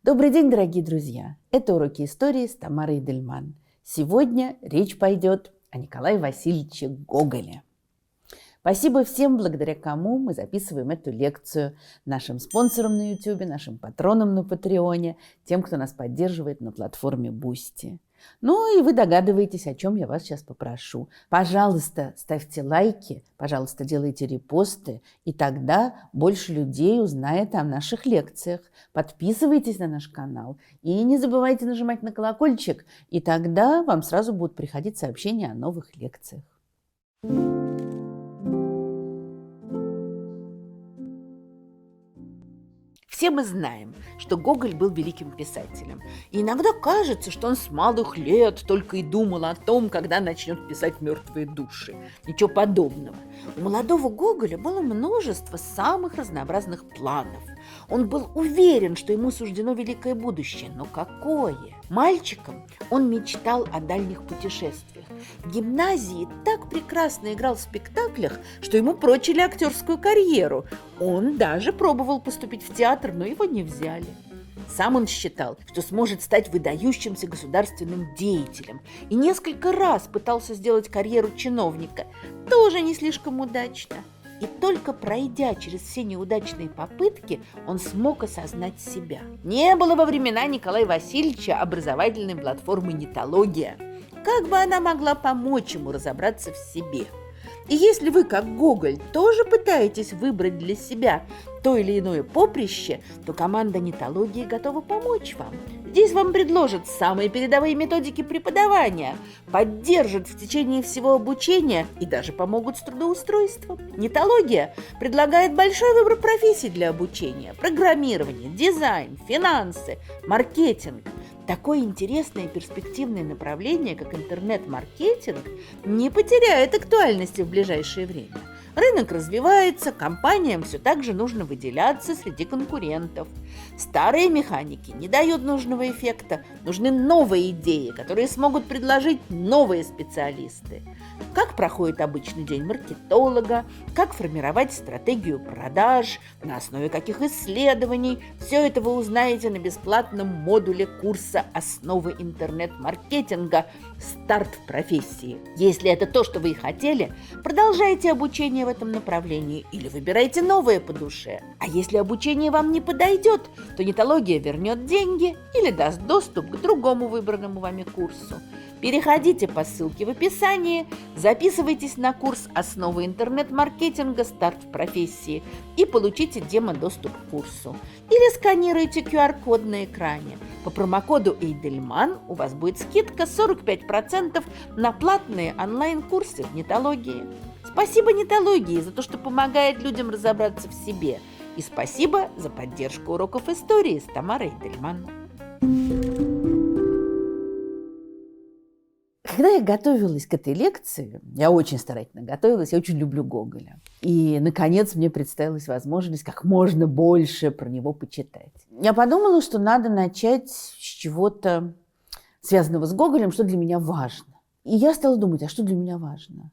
Добрый день, дорогие друзья! Это уроки истории с Тамарой Дельман. Сегодня речь пойдет о Николае Васильевиче Гоголе. Спасибо всем, благодаря кому мы записываем эту лекцию. Нашим спонсорам на YouTube, нашим патронам на Патреоне, тем, кто нас поддерживает на платформе Boosty. Ну и вы догадываетесь, о чем я вас сейчас попрошу. Пожалуйста, ставьте лайки, пожалуйста, делайте репосты, и тогда больше людей узнает о наших лекциях. Подписывайтесь на наш канал и не забывайте нажимать на колокольчик, и тогда вам сразу будут приходить сообщения о новых лекциях. Все мы знаем, что Гоголь был великим писателем. И иногда кажется, что он с малых лет только и думал о том, когда начнет писать «Мертвые души». Ничего подобного. У молодого Гоголя было множество самых разнообразных планов. Он был уверен, что ему суждено великое будущее. Но какое? Мальчиком он мечтал о дальних путешествиях. В гимназии так прекрасно играл в спектаклях, что ему прочили актерскую карьеру. Он даже пробовал поступить в театр, но его не взяли. Сам он считал, что сможет стать выдающимся государственным деятелем, и несколько раз пытался сделать карьеру чиновника, тоже не слишком удачно. И только пройдя через все неудачные попытки, он смог осознать себя. Не было во времена Николая Васильевича образовательной платформы «Нитология». Как бы она могла помочь ему разобраться в себе? И если вы, как Гоголь, тоже пытаетесь выбрать для себя то или иное поприще, то команда «Нитологии» готова помочь вам. Здесь вам предложат самые передовые методики преподавания, поддержат в течение всего обучения и даже помогут с трудоустройством. «Нитология» предлагает большой выбор профессий для обучения: программирование, дизайн, финансы, маркетинг. Такое интересное и перспективное направление, как интернет-маркетинг, не потеряет актуальности в ближайшее время. Рынок развивается, компаниям все так же нужно выделяться среди конкурентов. Старые механики не дают нужного эффекта, нужны новые идеи, которые смогут предложить новые специалисты. Как проходит обычный день маркетолога, как формировать стратегию продаж, на основе каких исследований – все это вы узнаете на бесплатном модуле курса «Основы интернет-маркетинга. Старт в профессии». Если это то, что вы и хотели, продолжайте обучение в этом направлении или выбирайте новое по душе. А если обучение вам не подойдет, то «Нитология» вернет деньги или даст доступ к другому выбранному вами курсу. Переходите по ссылке в описании, записывайтесь на курс «Основы интернет-маркетинга. Старт в профессии» и получите демо-доступ к курсу. Или сканируйте QR-код на экране. По промокоду Эйдельман у вас будет скидка 45% на платные онлайн-курсы в «Нитологии». Спасибо «Нитологии» за то, что помогает людям разобраться в себе. И спасибо за поддержку уроков истории с Тамарой Дельман. Когда я готовилась к этой лекции, я очень старательно готовилась, я очень люблю Гоголя. И, наконец, мне представилась возможность как можно больше про него почитать. Я подумала, что надо начать с чего-то связанного с Гоголем, что для меня важно. И я стала думать, а что для меня важно?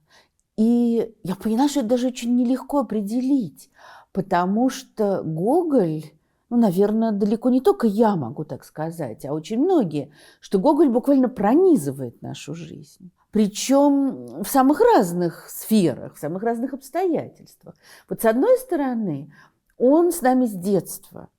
И я поняла, что это даже очень нелегко определить, потому что Гоголь, наверное, далеко не только я могу так сказать, а очень многие, что Гоголь буквально пронизывает нашу жизнь. Причем в самых разных сферах, в самых разных обстоятельствах. Вот с одной стороны, он с нами с детства.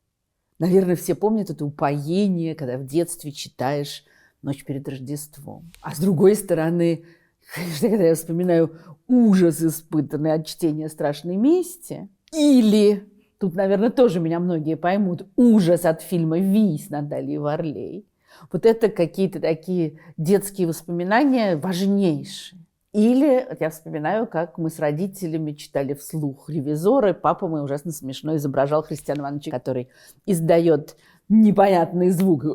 Наверное, все помнят это упоение, когда в детстве читаешь «Ночь перед Рождеством». А с другой стороны, конечно, когда я вспоминаю ужас, испытанный от чтения «Страшной мести», или, тут, наверное, тоже меня многие поймут, ужас от фильма «Вий» с Натальей Варлей. Вот это какие-то такие детские воспоминания важнейшие. Или я вспоминаю, как мы с родителями читали вслух «Ревизоры». Папа мой ужасно смешно изображал Христиана Ивановича, который издает непонятный звук.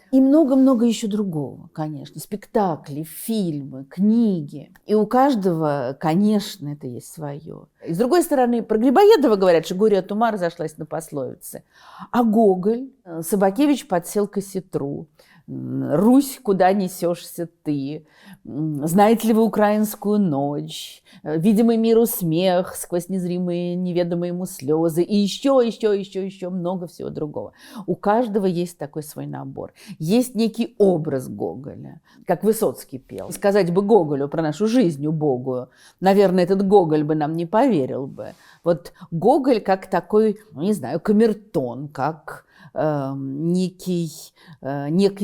И много-много еще другого, конечно. Спектакли, фильмы, книги. И у каждого, конечно, это есть свое. И с другой стороны, про Грибоедова говорят, что горе от ума разошлась на пословице. А Гоголь, Собакевич подсел к осетру. Русь, куда несешься ты? Знаете ли вы украинскую ночь? Видимый миру смех, сквозь незримые, неведомые ему слезы. И еще много всего другого. У каждого есть такой свой набор. Есть некий образ Гоголя, как Высоцкий пел. Сказать бы Гоголю про нашу жизнь убогую, наверное, этот Гоголь бы нам не поверил бы. Вот Гоголь как такой, не знаю, камертон, как некий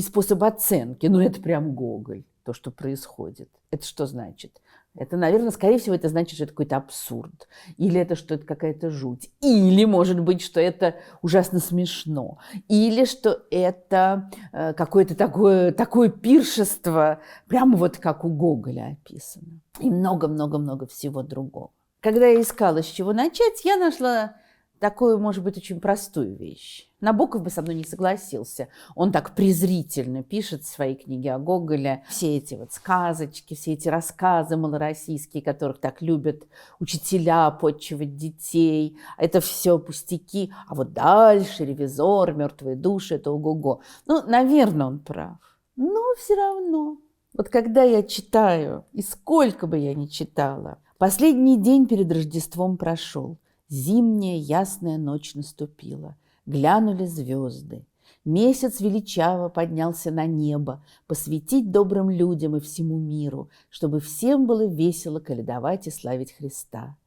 способ оценки. Ну, это прям Гоголь, то, что происходит. Это что значит? Это, наверное, скорее всего, это значит, что это какой-то абсурд. Или это что это какая-то жуть. Или, может быть, что это ужасно смешно. Или что это какое-то такое пиршество, прямо вот как у Гоголя описано. И много-много-много всего другого. Когда я искала, с чего начать, я нашла такую, может быть, очень простую вещь. Набоков бы со мной не согласился. Он так презрительно пишет в своей книге о Гоголе все эти вот сказочки, все эти рассказы малороссийские, которых так любят учителя подчивать детей. Это все пустяки. А вот дальше «Ревизор», «Мертвые души» – это ого-го. Ну, наверное, он прав. Но все равно. Вот когда я читаю, и сколько бы я ни читала, последний день перед Рождеством прошел. Зимняя ясная ночь наступила, глянули звезды. Месяц величаво поднялся на небо, посвятить добрым людям и всему миру, чтобы всем было весело колядовать и славить Христа.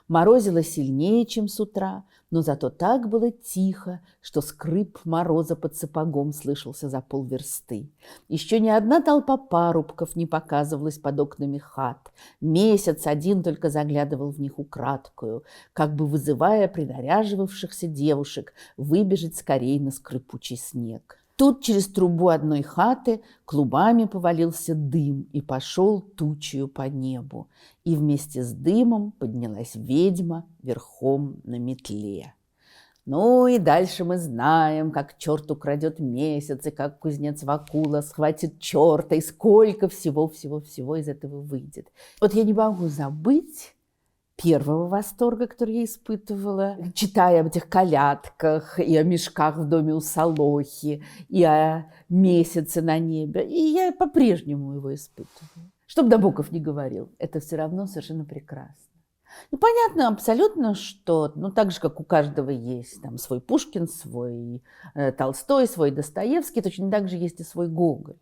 Морозило сильнее, чем с утра, но зато так было тихо, что скрип мороза под сапогом слышался за полверсты. Еще ни одна толпа парубков не показывалась под окнами хат. Месяц один только заглядывал в них украдкою, как бы вызывая принаряживавшихся девушек выбежать скорей на скрипучий снег. Тут через трубу одной хаты клубами повалился дым и пошел тучью по небу. И вместе с дымом поднялась ведьма верхом на метле. Ну и дальше мы знаем, как черт украдет месяц, и как кузнец Вакула схватит черта, и сколько всего-всего-всего из этого выйдет. Вот я не могу забыть первого восторга, который я испытывала, читая об этих колядках и о мешках в доме у Солохи, и о месяце на небе. И я по-прежнему его испытываю. Что бы Набоков ни говорил, это все равно совершенно прекрасно. Ну, понятно абсолютно, что так же, как у каждого есть там свой Пушкин, свой Толстой, свой Достоевский, точно так же есть и свой Гоголь.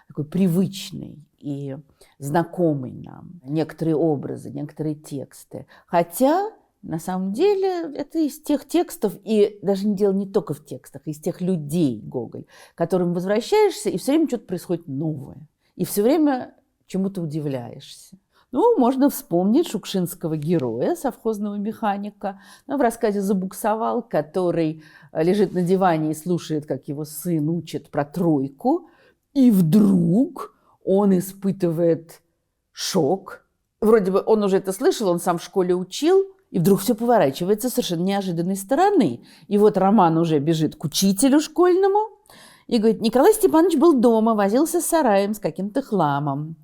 Такой привычный и знакомый нам. Некоторые образы, некоторые тексты. Хотя, на самом деле, это из тех текстов, и даже дело не только в текстах, из тех людей Гоголь, к которым возвращаешься, и все время что-то происходит новое. И все время чему-то удивляешься. Ну, можно вспомнить шукшинского героя, совхозного механика, в рассказе «Забуксовал», который лежит на диване и слушает, как его сын учит про тройку, и вдруг он испытывает шок. Вроде бы он уже это слышал, он сам в школе учил, и вдруг все поворачивается с совершенно неожиданной стороны. И вот Роман уже бежит к учителю школьному и говорит: Николай Степанович был дома, возился с сараем, с каким-то хламом.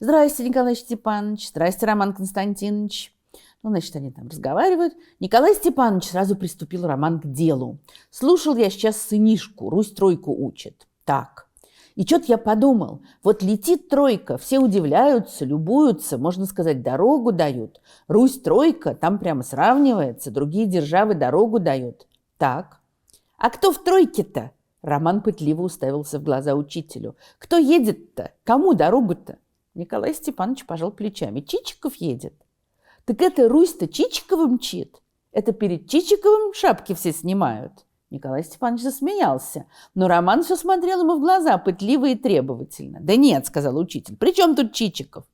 Здрасте, Николай Степанович. Здрасте, Роман Константинович. Ну, значит, они там разговаривают. Николай Степанович, сразу приступил Роман к делу. Слушал я сейчас сынишку, Русь тройку учит. Так. И что-то я подумал, вот летит тройка, все удивляются, любуются, можно сказать, дорогу дают. Русь тройка, там прямо сравнивается, другие державы дорогу дают. Так. А кто в тройке-то? Роман пытливо уставился в глаза учителю. Кто едет-то? Кому дорогу-то? Николай Степанович пожал плечами. Чичиков едет. Так это Русь-то Чичикова мчит. Это перед Чичиковым шапки все снимают. Николай Степанович засмеялся, но Роман все смотрел ему в глаза, пытливо и требовательно. «Да нет», — сказал учитель, — «при чем тут Чичиков?»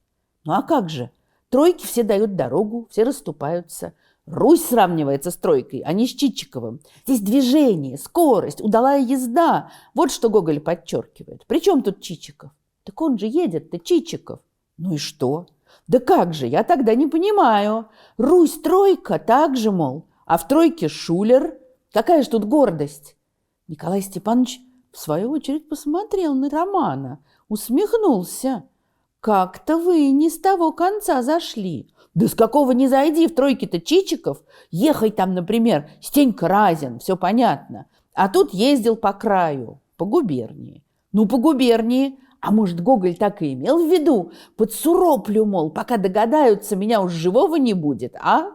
«Ну а как же? Тройки все дают дорогу, все расступаются. Русь сравнивается с тройкой, а не с Чичиковым. Здесь движение, скорость, удалая езда. Вот что Гоголь подчеркивает. При чем тут Чичиков?» «Так он же едет-то, Чичиков». «Ну и что?» «Да как же, я тогда не понимаю. Русь тройка, так же, мол, а в тройке Шулер. Какая же тут гордость?» Николай Степанович, в свою очередь, посмотрел на Романа, усмехнулся. «Как-то вы не с того конца зашли. Да с какого не зайди, в тройке-то Чичиков. Ехай там, например, Стенька Разин, все понятно. А тут ездил по краю, по губернии. Ну, по губернии. А может, Гоголь так и имел в виду? Подсуроплю, мол, пока догадаются, меня уж живого не будет, а?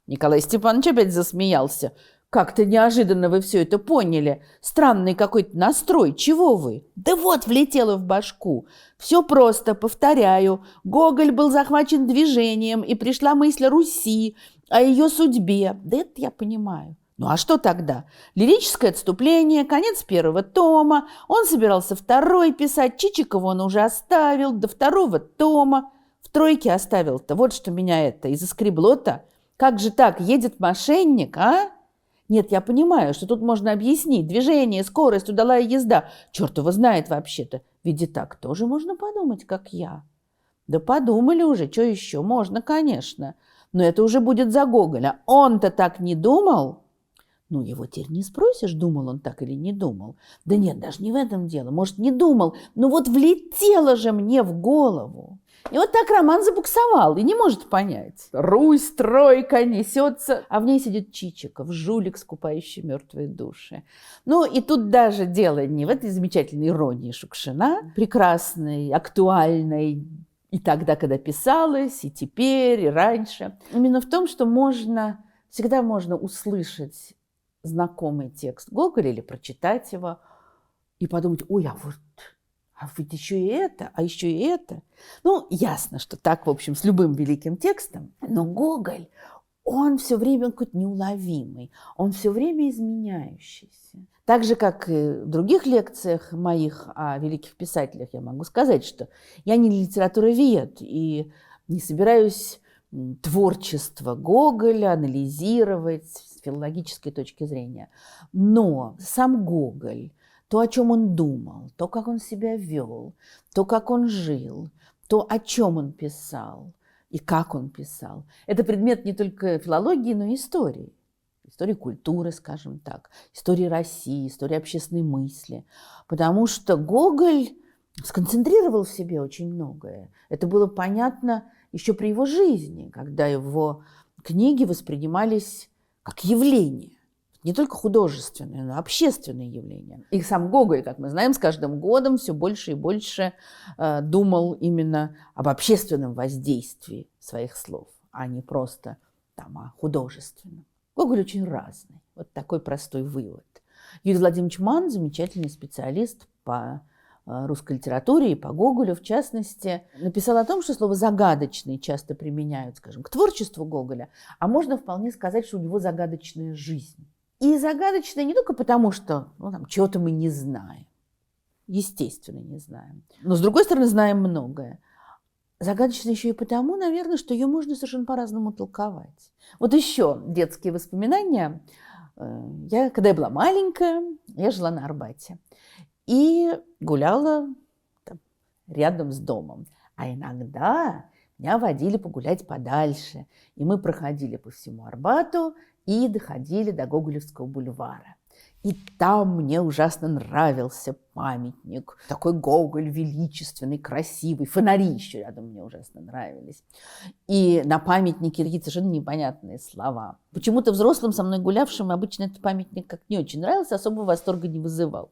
Николай Степанович опять засмеялся. Как-то неожиданно вы все это поняли. Странный какой-то настрой. Чего вы? Да вот, влетело в башку. Все просто, повторяю. Гоголь был захвачен движением, и пришла мысль о Руси, о ее судьбе. Да это я понимаю. Ну а что тогда? Лирическое отступление, конец первого тома. Он собирался второй писать. Чичикова он уже оставил до второго тома. В тройке оставил-то. Вот что меня это и заскребло-то. Как же так, едет мошенник, а? Нет, я понимаю, что тут можно объяснить. Движение, скорость, удалая езда. Черт его знает вообще-то. Ведь и так тоже можно подумать, как я. Да подумали уже, что еще? Можно, конечно. Но это уже будет за Гоголя. Он-то так не думал. Ну, его теперь не спросишь, думал он так или не думал. Да нет, даже не в этом дело. Может, не думал. Но вот влетело же мне в голову. И вот так роман забуксовал и не может понять. Русь, тройка несется, а в ней сидит Чичиков, жулик, скупающий мертвые души. Ну, и тут даже дело не в этой замечательной иронии Шукшина, прекрасной, актуальной, и тогда, когда писалось, и теперь, и раньше. Именно в том, что всегда можно услышать знакомый текст Гоголя или прочитать его и подумать, ой, а ведь еще и это, а еще и это. Ну, ясно, что так, в общем, с любым великим текстом. Но Гоголь, он все время какой-то неуловимый, он все время изменяющийся. Так же, как и в других лекциях моих о великих писателях, я могу сказать, что я не литературовед и не собираюсь творчество Гоголя анализировать с филологической точки зрения. Но сам Гоголь, то, о чем он думал, то, как он себя вел, то, как он жил, то, о чем он писал и как он писал. Это предмет не только филологии, но и истории. Истории культуры, скажем так, истории России, истории общественной мысли. Потому что Гоголь сконцентрировал в себе очень многое. Это было понятно еще при его жизни, когда его книги воспринимались как явление. Не только художественные, но и общественные явления. И сам Гоголь, как мы знаем, с каждым годом все больше и больше думал именно об общественном воздействии своих слов, а не просто о художественном. Гоголь очень разный. Вот такой простой вывод. Юрий Владимирович Манн, замечательный специалист по русской литературе и по Гоголю, в частности, написал о том, что слово «загадочный» часто применяют, скажем, к творчеству Гоголя, а можно вполне сказать, что у него загадочная жизнь. И загадочная не только потому, что чего-то мы не знаем, естественно, не знаем, но, с другой стороны, знаем многое. Загадочно еще и потому, наверное, что ее можно совершенно по-разному толковать. Вот еще детские воспоминания. Когда я была маленькая, я жила на Арбате и гуляла рядом с домом. А иногда меня водили погулять подальше. И мы проходили по всему Арбату и доходили до Гоголевского бульвара. И там мне ужасно нравился памятник. Такой Гоголь величественный, красивый. Фонари еще рядом мне ужасно нравились. И на памятнике какие-то совершенно непонятные слова. Почему-то взрослым, со мной гулявшим, обычно этот памятник как не очень нравился, особого восторга не вызывал.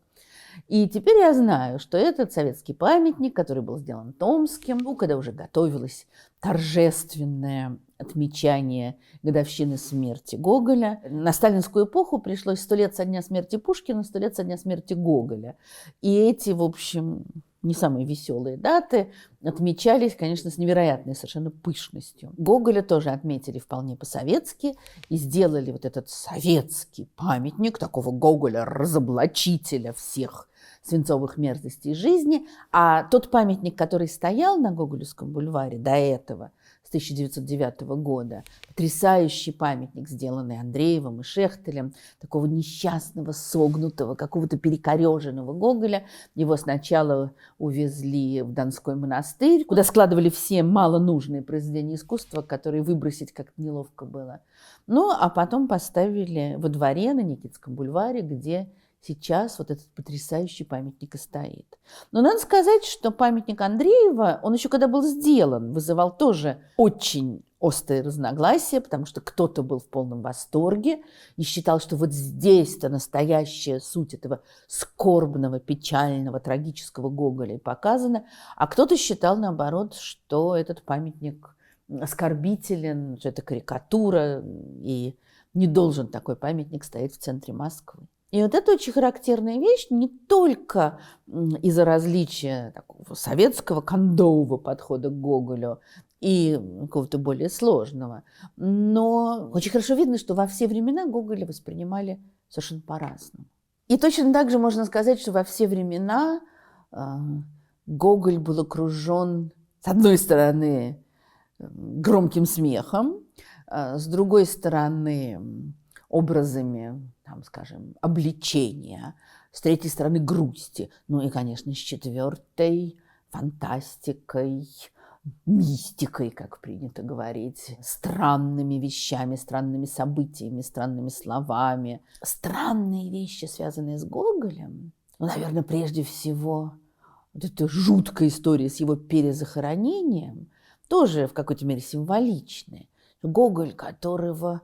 И теперь я знаю, что этот советский памятник, который был сделан Томским, когда уже готовилось торжественное отмечание годовщины смерти Гоголя. На сталинскую эпоху пришлось 100 лет со дня смерти Пушкина, 100 лет со дня смерти Гоголя. И эти, в общем, не самые веселые даты отмечались, конечно, с невероятной совершенно пышностью. Гоголя тоже отметили вполне по-советски и сделали вот этот советский памятник такого Гоголя-разоблачителя всех свинцовых мерзостей жизни. А тот памятник, который стоял на Гоголевском бульваре до этого, с 1909 года, потрясающий памятник, сделанный Андреевым и Шехтелем, такого несчастного, согнутого, какого-то перекореженного Гоголя. Его сначала увезли в Донской монастырь, куда складывали все малонужные произведения искусства, которые выбросить как-то неловко было. Ну, а потом поставили во дворе на Никитском бульваре, где сейчас вот этот потрясающий памятник и стоит. Но надо сказать, что памятник Андреева, он еще когда был сделан, вызывал тоже очень острые разногласия, потому что кто-то был в полном восторге и считал, что вот здесь-то настоящая суть этого скорбного, печального, трагического Гоголя и показана, а кто-то считал, наоборот, что этот памятник оскорбителен, что это карикатура, и не должен такой памятник стоять в центре Москвы. И вот это очень характерная вещь не только из-за различия такого советского кондового подхода к Гоголю и какого-то более сложного, но очень хорошо видно, что во все времена Гоголя воспринимали совершенно по-разному. И точно так же можно сказать, что во все времена Гоголь был окружен, с одной стороны, громким смехом, с другой стороны, образами, там, скажем, обличения, с третьей стороны грусти, ну и, конечно, с четвертой фантастикой, мистикой, как принято говорить, странными вещами, странными событиями, странными словами. Странные вещи, связанные с Гоголем, ну, наверное, прежде всего, вот эта жуткая история с его перезахоронением, тоже в какой-то мере символичная. Гоголь, которого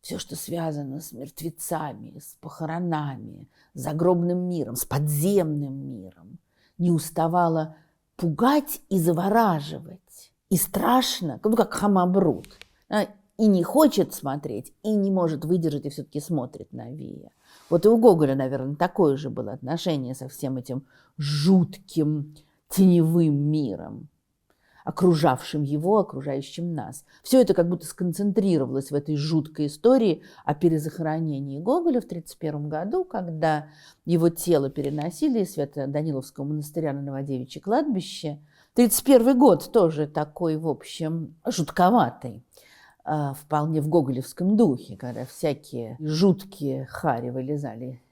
все, что связано с мертвецами, с похоронами, с загробным миром, с подземным миром, не уставало пугать и завораживать. И страшно, ну, как Хамабрут. И не хочет смотреть, и не может выдержать, и все-таки смотрит на Вия. Вот и у Гоголя, наверное, такое же было отношение со всем этим жутким теневым миром, окружавшим его, окружающим нас. Все это как будто сконцентрировалось в этой жуткой истории о перезахоронении Гоголя в 1931 году, когда его тело переносили из Свято-Даниловского монастыря на Новодевичье кладбище. 1931 год тоже такой, в общем, жутковатый, вполне в гоголевском духе, когда всякие жуткие хари вылезали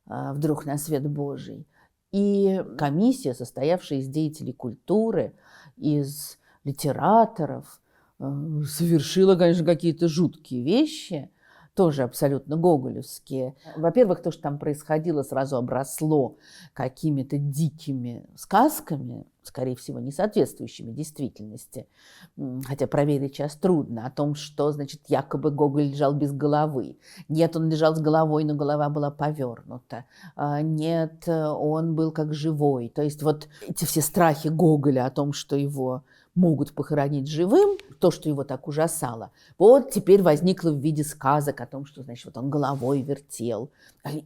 вдруг на свет Божий. И комиссия, состоявшая из деятелей культуры, из литераторов, совершила, конечно, какие-то жуткие вещи, тоже абсолютно гоголевские. Во-первых, то, что там происходило, сразу обросло какими-то дикими сказками, скорее всего, не соответствующими действительности, хотя проверить сейчас трудно, о том, что, значит, якобы Гоголь лежал без головы. Нет, он лежал с головой, но голова была повернута. Нет, он был как живой. То есть вот эти все страхи Гоголя о том, что его могут похоронить живым, то, что его так ужасало, вот теперь возникло в виде сказок о том, что, значит, вот он головой вертел,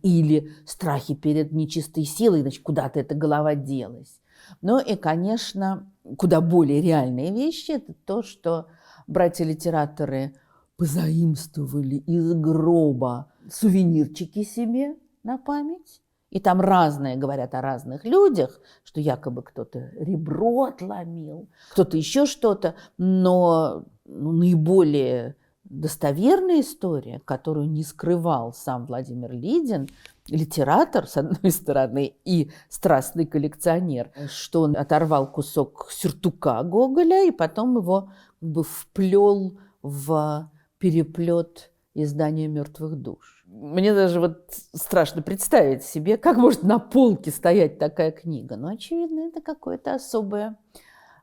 или страхи перед нечистой силой, значит, куда-то эта голова делась. Ну и, конечно, куда более реальные вещи – это то, что братья-литераторы позаимствовали из гроба сувенирчики себе на память. И там разное говорят о разных людях, что якобы кто-то ребро отломил, кто-то еще что-то, но наиболее достоверная история, которую не скрывал сам Владимир Лидин, литератор, с одной стороны, и страстный коллекционер, что он оторвал кусок сюртука Гоголя и потом его как бы вплел в переплет издания «Мертвых душ». Мне даже вот страшно представить себе, как может на полке стоять такая книга. Но, очевидно, это какое-то особое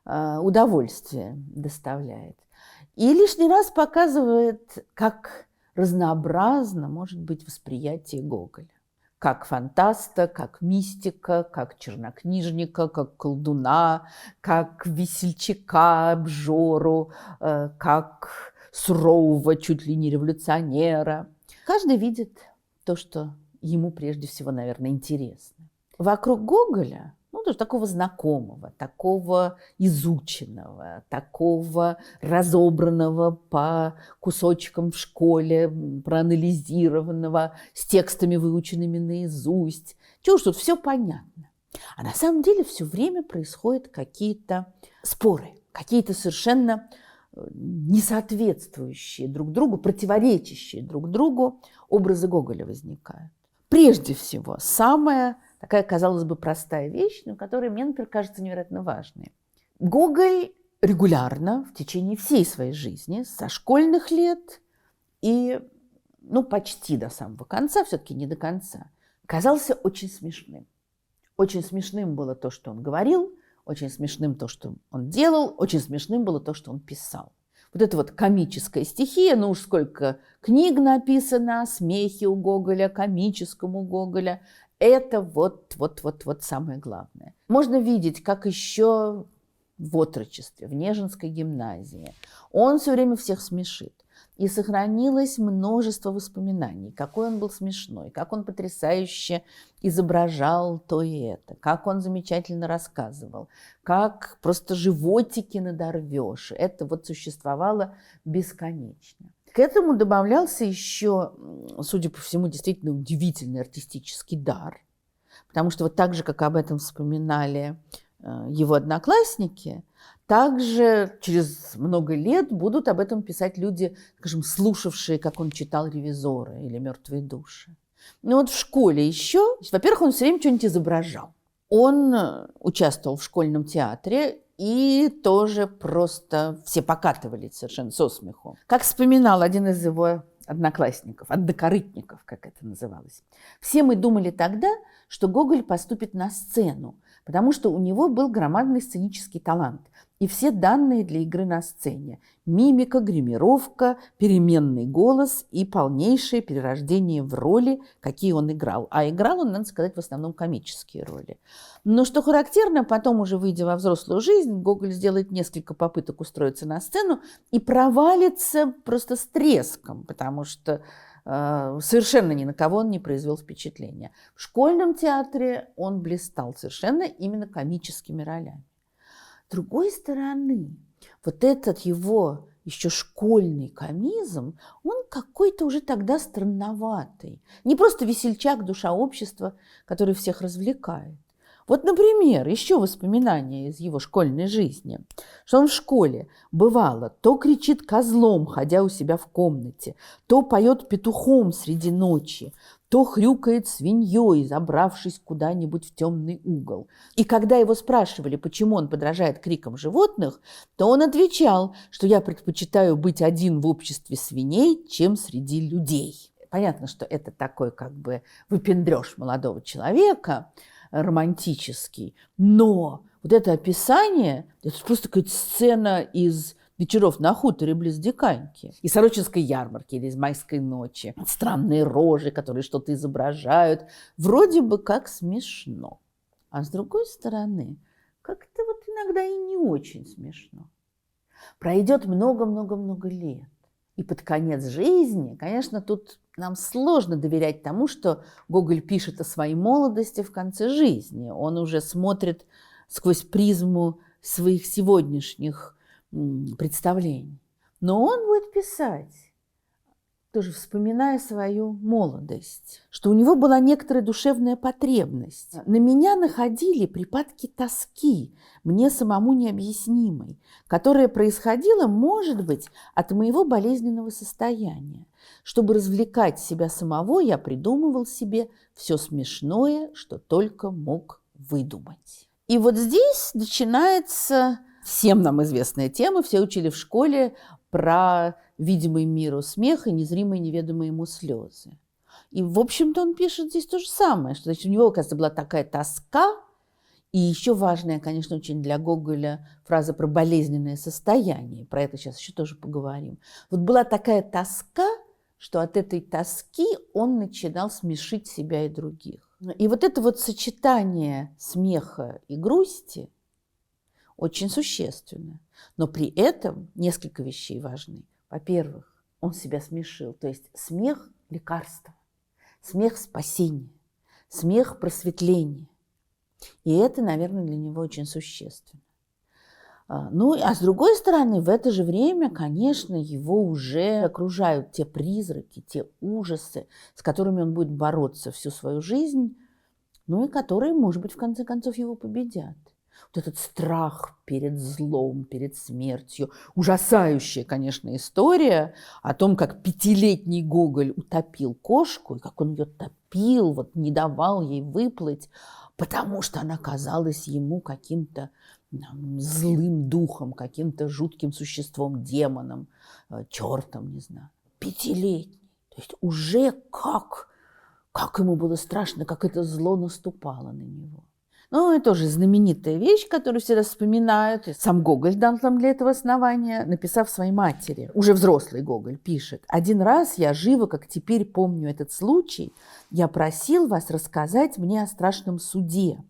удовольствие доставляет. И лишний раз показывает, как разнообразно может быть восприятие Гоголя. Как фантаста, как мистика, как чернокнижника, как колдуна, как весельчака, обжору, как сурового, чуть ли не революционера. Каждый видит то, что ему прежде всего, наверное, интересно. Вокруг Гоголя, тоже такого знакомого, такого изученного, такого разобранного по кусочкам в школе, проанализированного, с текстами, выученными наизусть. Чего ж тут все понятно. А на самом деле все время происходят какие-то споры, какие-то совершенно несоответствующие друг другу, противоречащие друг другу образы Гоголя возникают. Прежде всего, самая такая, казалось бы, простая вещь, но которая мне, например, кажется невероятно важной. Гоголь регулярно в течение всей своей жизни, со школьных лет и почти до самого конца, все-таки не до конца, казался очень смешным. Очень смешным было то, что он говорил, очень смешным то, что он делал, очень смешным было то, что он писал. Вот это вот комическая стихия, ну уж сколько книг написано о смехе у Гоголя, комическом у Гоголя. Это вот самое главное. Можно видеть, как еще в отрочестве, в Нежинской гимназии он все время всех смешит. И сохранилось множество воспоминаний, какой он был смешной, как он потрясающе изображал то и это, как он замечательно рассказывал, как просто животики надорвешь. Это вот существовало бесконечно. К этому добавлялся еще, судя по всему, действительно удивительный артистический дар, потому что вот так же, как об этом вспоминали его одноклассники, также через много лет будут об этом писать люди, скажем, слушавшие, как он читал «Ревизора» или «Мертвые души». Ну вот в школе еще, во-первых, он все время что-нибудь изображал. Он участвовал в школьном театре, и тоже просто все покатывались совершенно со смеху. Как вспоминал один из его одноклассников, однокорытников, как это называлось. Все мы думали тогда, что Гоголь поступит на сцену, потому что у него был громадный сценический талант и все данные для игры на сцене. Мимика, гримировка, переменный голос и полнейшее перерождение в роли, какие он играл. А играл он, надо сказать, в основном комические роли. Но что характерно, потом уже выйдя во взрослую жизнь, Гоголь сделает несколько попыток устроиться на сцену и провалится просто с треском, потому что совершенно ни на кого он не произвел впечатления. В школьном театре он блистал совершенно именно комическими ролями. С другой стороны, вот этот его еще школьный комизм, он какой-то уже тогда странноватый. Не просто весельчак, душа общества, который всех развлекает. Вот, например, еще воспоминания из его школьной жизни, что он в школе бывало то кричит козлом, ходя у себя в комнате, то поет петухом среди ночи, то хрюкает свиньей, забравшись куда-нибудь в темный угол. И когда его спрашивали, почему он подражает крикам животных, то он отвечал, что я предпочитаю быть один в обществе свиней, чем среди людей. Понятно, что это такой как бы выпендрёж молодого человека, романтический, но вот это описание, это просто какая-то сцена из «Вечеров на хуторе» близ Диканьки, из Сорочинской ярмарки или из «Майской ночи». Странные рожи, которые что-то изображают. Вроде бы как смешно. А с другой стороны, как-то вот иногда и не очень смешно. Пройдет много-много-много лет. И под конец жизни, конечно, тут нам сложно доверять тому, что Гоголь пишет о своей молодости в конце жизни. Он уже смотрит сквозь призму своих сегодняшних представлений. Но он будет писать, тоже вспоминая свою молодость, что у него была некоторая душевная потребность. На меня находили припадки тоски, мне самому необъяснимой, которая происходила, может быть, от моего болезненного состояния. Чтобы развлекать себя самого, я придумывал себе все смешное, что только мог выдумать. И вот здесь начинается всем нам известная тема, все учили в школе про видимый миру смех и незримые неведомые ему слезы. И, в общем-то, он пишет здесь то же самое, что значит, у него, оказывается, была такая тоска, и еще важная, конечно, очень для Гоголя фраза про болезненное состояние, про это сейчас еще тоже поговорим. Вот была такая тоска, что от этой тоски он начинал смешить себя и других. И вот это вот сочетание смеха и грусти очень существенно. Но при этом несколько вещей важны. Во-первых, он себя смешил. То есть смех – лекарство, смех – спасение, смех – просветление. И это, наверное, для него очень существенно. Ну, а с другой стороны, в это же время, конечно, его уже окружают те призраки, те ужасы, с которыми он будет бороться всю свою жизнь, ну и которые, может быть, в конце концов его победят. Вот этот страх перед злом, перед смертью. Ужасающая, конечно, история о том, как 5-летний Гоголь утопил кошку, и как он ее топил, вот не давал ей выплыть, потому что она казалась ему каким-то злым духом, каким-то жутким существом, демоном, чертом, не знаю. 5-летний. То есть уже как ему было страшно, как это зло наступало на него. Ну, это тоже знаменитая вещь, которую всегда вспоминают. И сам Гоголь дал нам для этого основания, написав своей матери. Уже взрослый Гоголь пишет: «Один раз я живо, как теперь помню этот случай, я просил вас рассказать мне о страшном суде.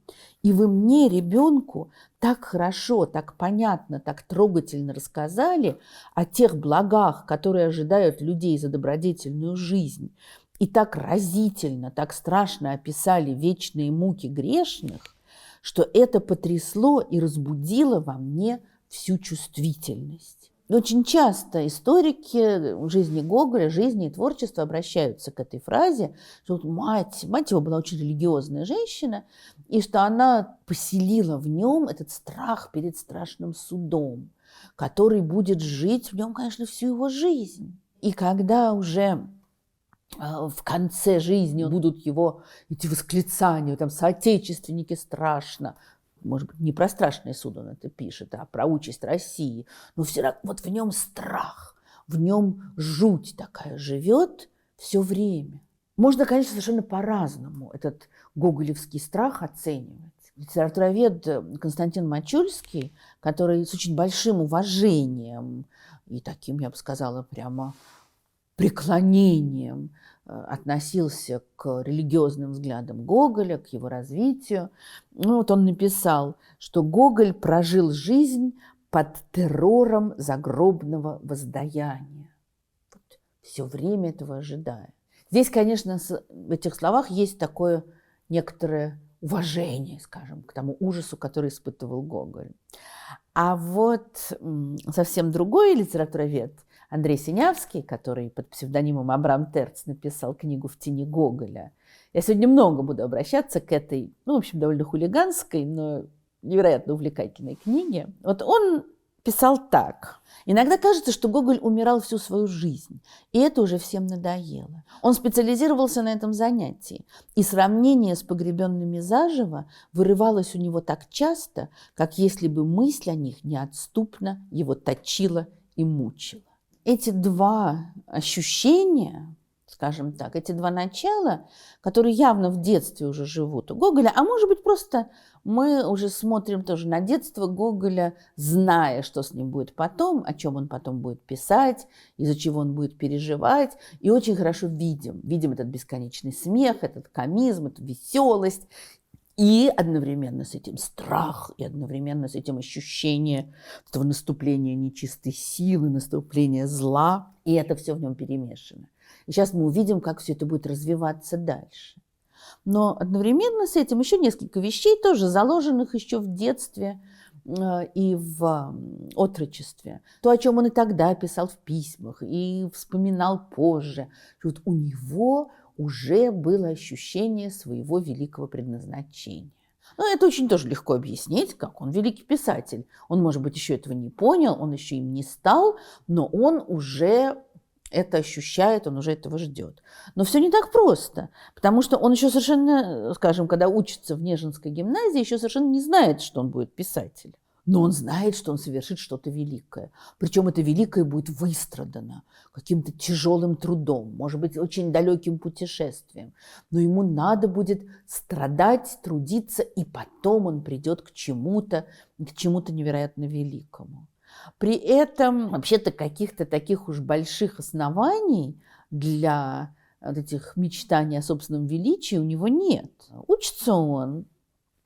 И вы мне, ребенку, так хорошо, так понятно, так трогательно рассказали о тех благах, которые ожидают людей за добродетельную жизнь, и так разительно, так страшно описали вечные муки грешных, что это потрясло и разбудило во мне всю чувствительность». Очень часто историки жизни Гоголя, жизни и творчества обращаются к этой фразе, что вот мать его была очень религиозная женщина, и что она поселила в нем этот страх перед страшным судом, который будет жить в нем, конечно, всю его жизнь. И когда уже в конце жизни будут его эти восклицания, там, соотечественники страшно, может быть, не про страшный суд он это пишет, а про участь России, но все равно вот в нем страх, в нем жуть такая живет все время. Можно, конечно, совершенно по-разному этот гоголевский страх оценивать. Литературовед Константин Мачульский, который с очень большим уважением и таким, я бы сказала, прямо преклонением относился к религиозным взглядам Гоголя, к его развитию. Ну, вот он написал, что Гоголь прожил жизнь под террором загробного воздаяния. Вот, все время этого ожидая. Здесь, конечно, в этих словах есть такое некоторое уважение, скажем, к тому ужасу, который испытывал Гоголь. А вот совсем другой литературовед, Андрей Синявский, который под псевдонимом Абрам Терц написал книгу «В тени Гоголя». Я сегодня много буду обращаться к этой, ну, в общем, довольно хулиганской, но невероятно увлекательной книге. Вот он писал так. «Иногда кажется, что Гоголь умирал всю свою жизнь, и это уже всем надоело. Он специализировался на этом занятии, и сравнение с погребенными заживо вырывалось у него так часто, как если бы мысль о них неотступно его точила и мучила». Эти два ощущения, скажем так, эти два начала, которые явно в детстве уже живут у Гоголя, а может быть, просто мы уже смотрим тоже на детство Гоголя, зная, что с ним будет потом, о чем он потом будет писать, из-за чего он будет переживать, и очень хорошо видим этот бесконечный смех, этот комизм, эту веселость, и одновременно с этим страх, и одновременно с этим ощущение этого наступления нечистой силы, наступления зла. И это все в нем перемешано. И сейчас мы увидим, как все это будет развиваться дальше. Но одновременно с этим еще несколько вещей, тоже заложенных еще в детстве и в отрочестве. То, о чем он и тогда писал в письмах, и вспоминал позже. Что вот у него уже было ощущение своего великого предназначения. Но это очень тоже легко объяснить, как он великий писатель. Он, может быть, еще этого не понял, он еще им не стал, но он уже это ощущает, он уже этого ждет. Но все не так просто, потому что он еще совершенно, скажем, когда учится в Нежинской гимназии, еще совершенно не знает, что он будет писателем. Но он знает, что он совершит что-то великое. Причем это великое будет выстрадано каким-то тяжелым трудом, может быть, очень далеким путешествием. Но ему надо будет страдать, трудиться, и потом он придет к чему-то невероятно великому. При этом, вообще-то, каких-то таких уж больших оснований для вот этих мечтаний о собственном величии у него нет. Учится он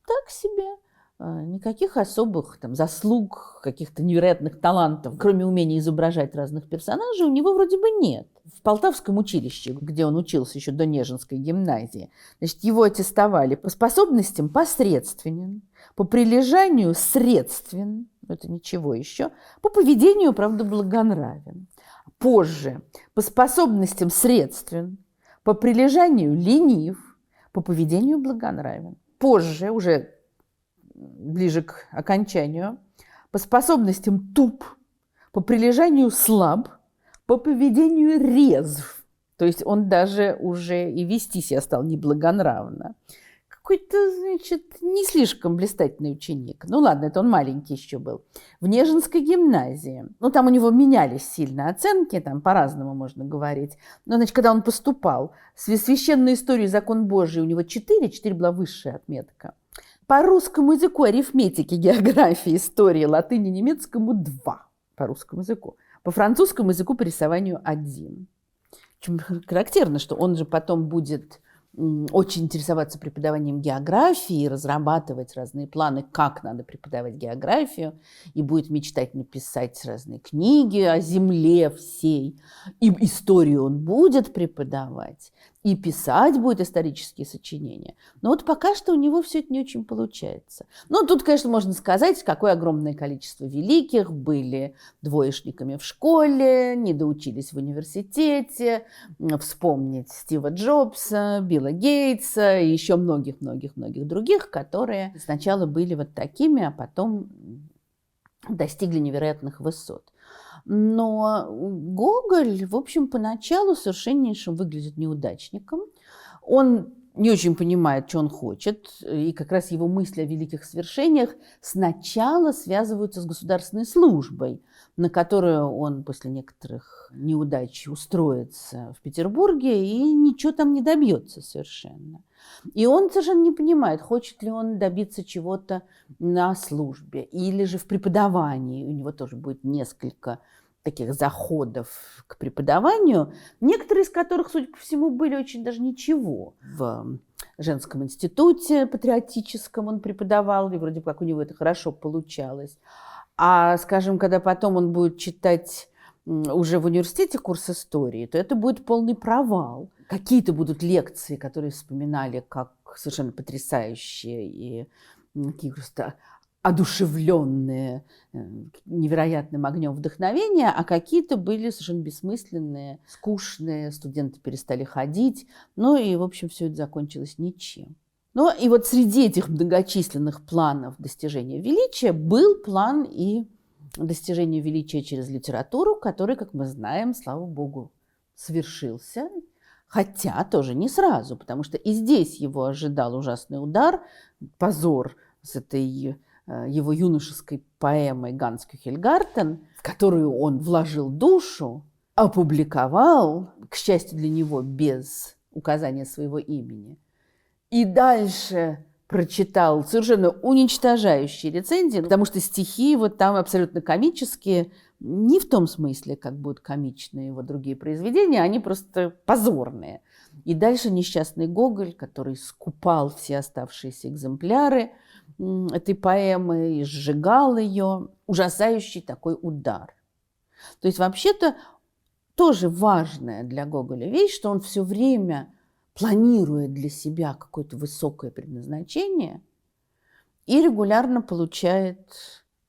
так себе. Никаких особых там заслуг, каких-то невероятных талантов, кроме умения изображать разных персонажей, у него вроде бы нет. В Полтавском училище, где он учился еще до Нежинской гимназии, значит, его аттестовали по способностям посредственен, по прилежанию средствен, это ничего еще, по поведению, правда, благонравен. Позже по способностям средствен, по прилежанию ленив, по поведению благонравен. Позже, уже ближе к окончанию, по способностям туп, по прилежанию слаб, по поведению резв. То есть он даже уже и вести себя стал неблагонравно. Какой-то, значит, не слишком блистательный ученик. Ну ладно, это он маленький еще был. В Нежинской гимназии. Ну там у него менялись сильно оценки, там по-разному можно говорить. Но, значит, когда он поступал, священную историю, закон Божий у него 4 была высшая отметка. По русскому языку, арифметике, географии, истории, латыни, немецкому 2 по русскому языку. По французскому языку по рисованию 1. Очень характерно, что он же потом будет очень интересоваться преподаванием географии, разрабатывать разные планы, как надо преподавать географию, и будет мечтать написать разные книги о земле всей. И историю он будет преподавать, и писать будет исторические сочинения. Но вот пока что у него все это не очень получается. Ну, тут, конечно, можно сказать, какое огромное количество великих были двоечниками в школе, не доучились в университете, вспомнить Стива Джобса, Билла Гейтса и еще многих-многих-многих других, которые сначала были вот такими, а потом достигли невероятных высот. Но Гоголь, в общем, поначалу совершеннейшим выглядит неудачником. Он не очень понимает, что он хочет, и как раз его мысли о великих свершениях сначала связываются с государственной службой, на которую он после некоторых неудач устроится в Петербурге и ничего там не добьется совершенно. И он совершенно не понимает, хочет ли он добиться чего-то на службе или же в преподавании. У него тоже будет несколько таких заходов к преподаванию, некоторые из которых, судя по всему, были очень даже ничего. В женском институте патриотическом он преподавал, и вроде как у него это хорошо получалось. А, скажем, когда потом он будет читать уже в университете курс истории, то это будет полный провал. Какие-то будут лекции, которые вспоминали как совершенно потрясающие и какие просто одушевленные невероятным огнем вдохновения, а какие-то были совершенно бессмысленные, скучные, студенты перестали ходить, ну и, в общем, все это закончилось ничем. Ну и вот среди этих многочисленных планов достижения величия был план и достижения величия через литературу, который, как мы знаем, слава богу, свершился, хотя тоже не сразу, потому что и здесь его ожидал ужасный удар, позор с этой его юношеской поэмой «Ганс Кюхельгартен», в которую он вложил душу, опубликовал, к счастью для него, без указания своего имени, и дальше прочитал совершенно уничтожающие рецензии, потому что стихи вот там абсолютно комические, не в том смысле, как будут комичные его другие произведения, они просто позорные. И дальше несчастный Гоголь, который скупал все оставшиеся экземпляры этой поэмы и сжигал ее. Ужасающий такой удар. То есть вообще-то тоже важная для Гоголя вещь, что он все время планирует для себя какое-то высокое предназначение и регулярно получает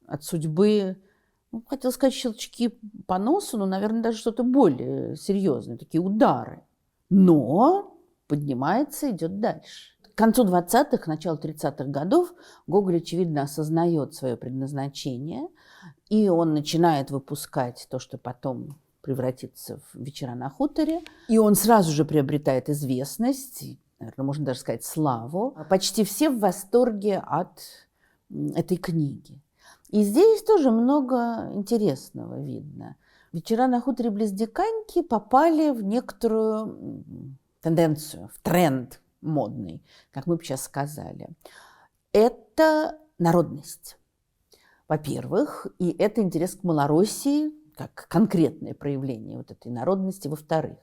от судьбы, ну, хотел сказать, щелчки по носу, но, наверное, даже что-то более серьезное, такие удары. Но поднимается, идет дальше. К концу 20-х, началу 30-х годов Гоголь, очевидно, осознает свое предназначение, и он начинает выпускать то, что потом превратится в «Вечера на хуторе». И он сразу же приобретает известность, наверное, можно даже сказать, славу. Почти все в восторге от этой книги. И здесь тоже много интересного видно. «Вечера на хуторе близ Диканьки» попали в некоторую тенденцию, в тренд модный, как мы бы сейчас сказали. Это народность, во-первых, и это интерес к Малороссии, как конкретное проявление вот этой народности, во-вторых.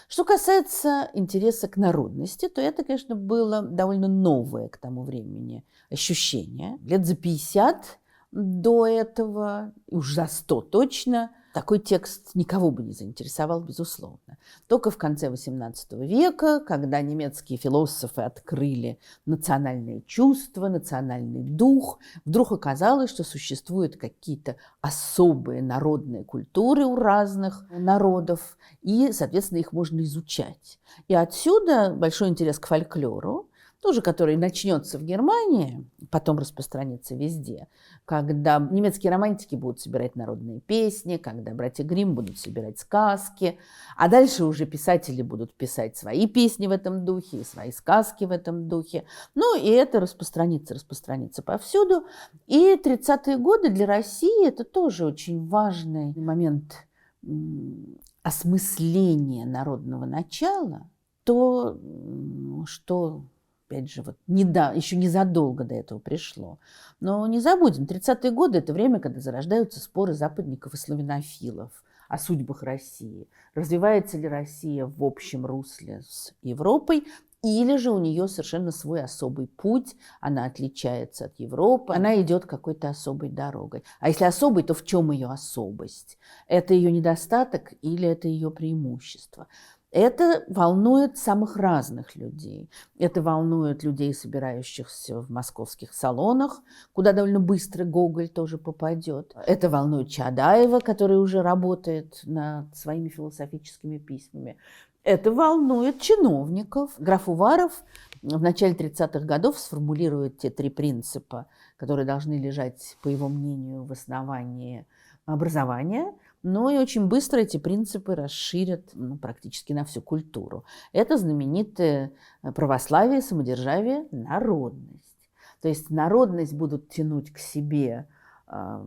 Что касается интереса к народности, то это, конечно, было довольно новое к тому времени ощущение. Лет за 50 до этого, уж за 100 точно, такой текст никого бы не заинтересовал, безусловно. Только в конце XVIII века, когда немецкие философы открыли национальное чувство, национальный дух, вдруг оказалось, что существуют какие-то особые народные культуры у разных народов, и, соответственно, их можно изучать. И отсюда большой интерес к фольклору, тоже который начнется в Германии, потом распространится везде, когда немецкие романтики будут собирать народные песни, когда братья Гримм будут собирать сказки, а дальше уже писатели будут писать свои песни в этом духе, свои сказки в этом духе. Ну и это распространится повсюду. И 30-е годы для России это тоже очень важный момент осмысления народного начала, то, что опять же, вот еще незадолго до этого пришло. Но не забудем, 30-е годы – это время, когда зарождаются споры западников и славянофилов о судьбах России. Развивается ли Россия в общем русле с Европой, или же у нее совершенно свой особый путь, она отличается от Европы, она идет какой-то особой дорогой. А если особой, то в чем ее особость? Это ее недостаток или это ее преимущество? Это волнует самых разных людей. Это волнует людей, собирающихся в московских салонах, куда довольно быстро Гоголь тоже попадет. Это волнует Чаадаева, который уже работает над своими философическими письмами. Это волнует чиновников. Граф Уваров в начале 30-х годов сформулирует те 3 принципа, которые должны лежать, по его мнению, в основании образования. Но и очень быстро эти принципы расширят практически на всю культуру. Это знаменитое православие, самодержавие, народность. То есть народность будут тянуть к себе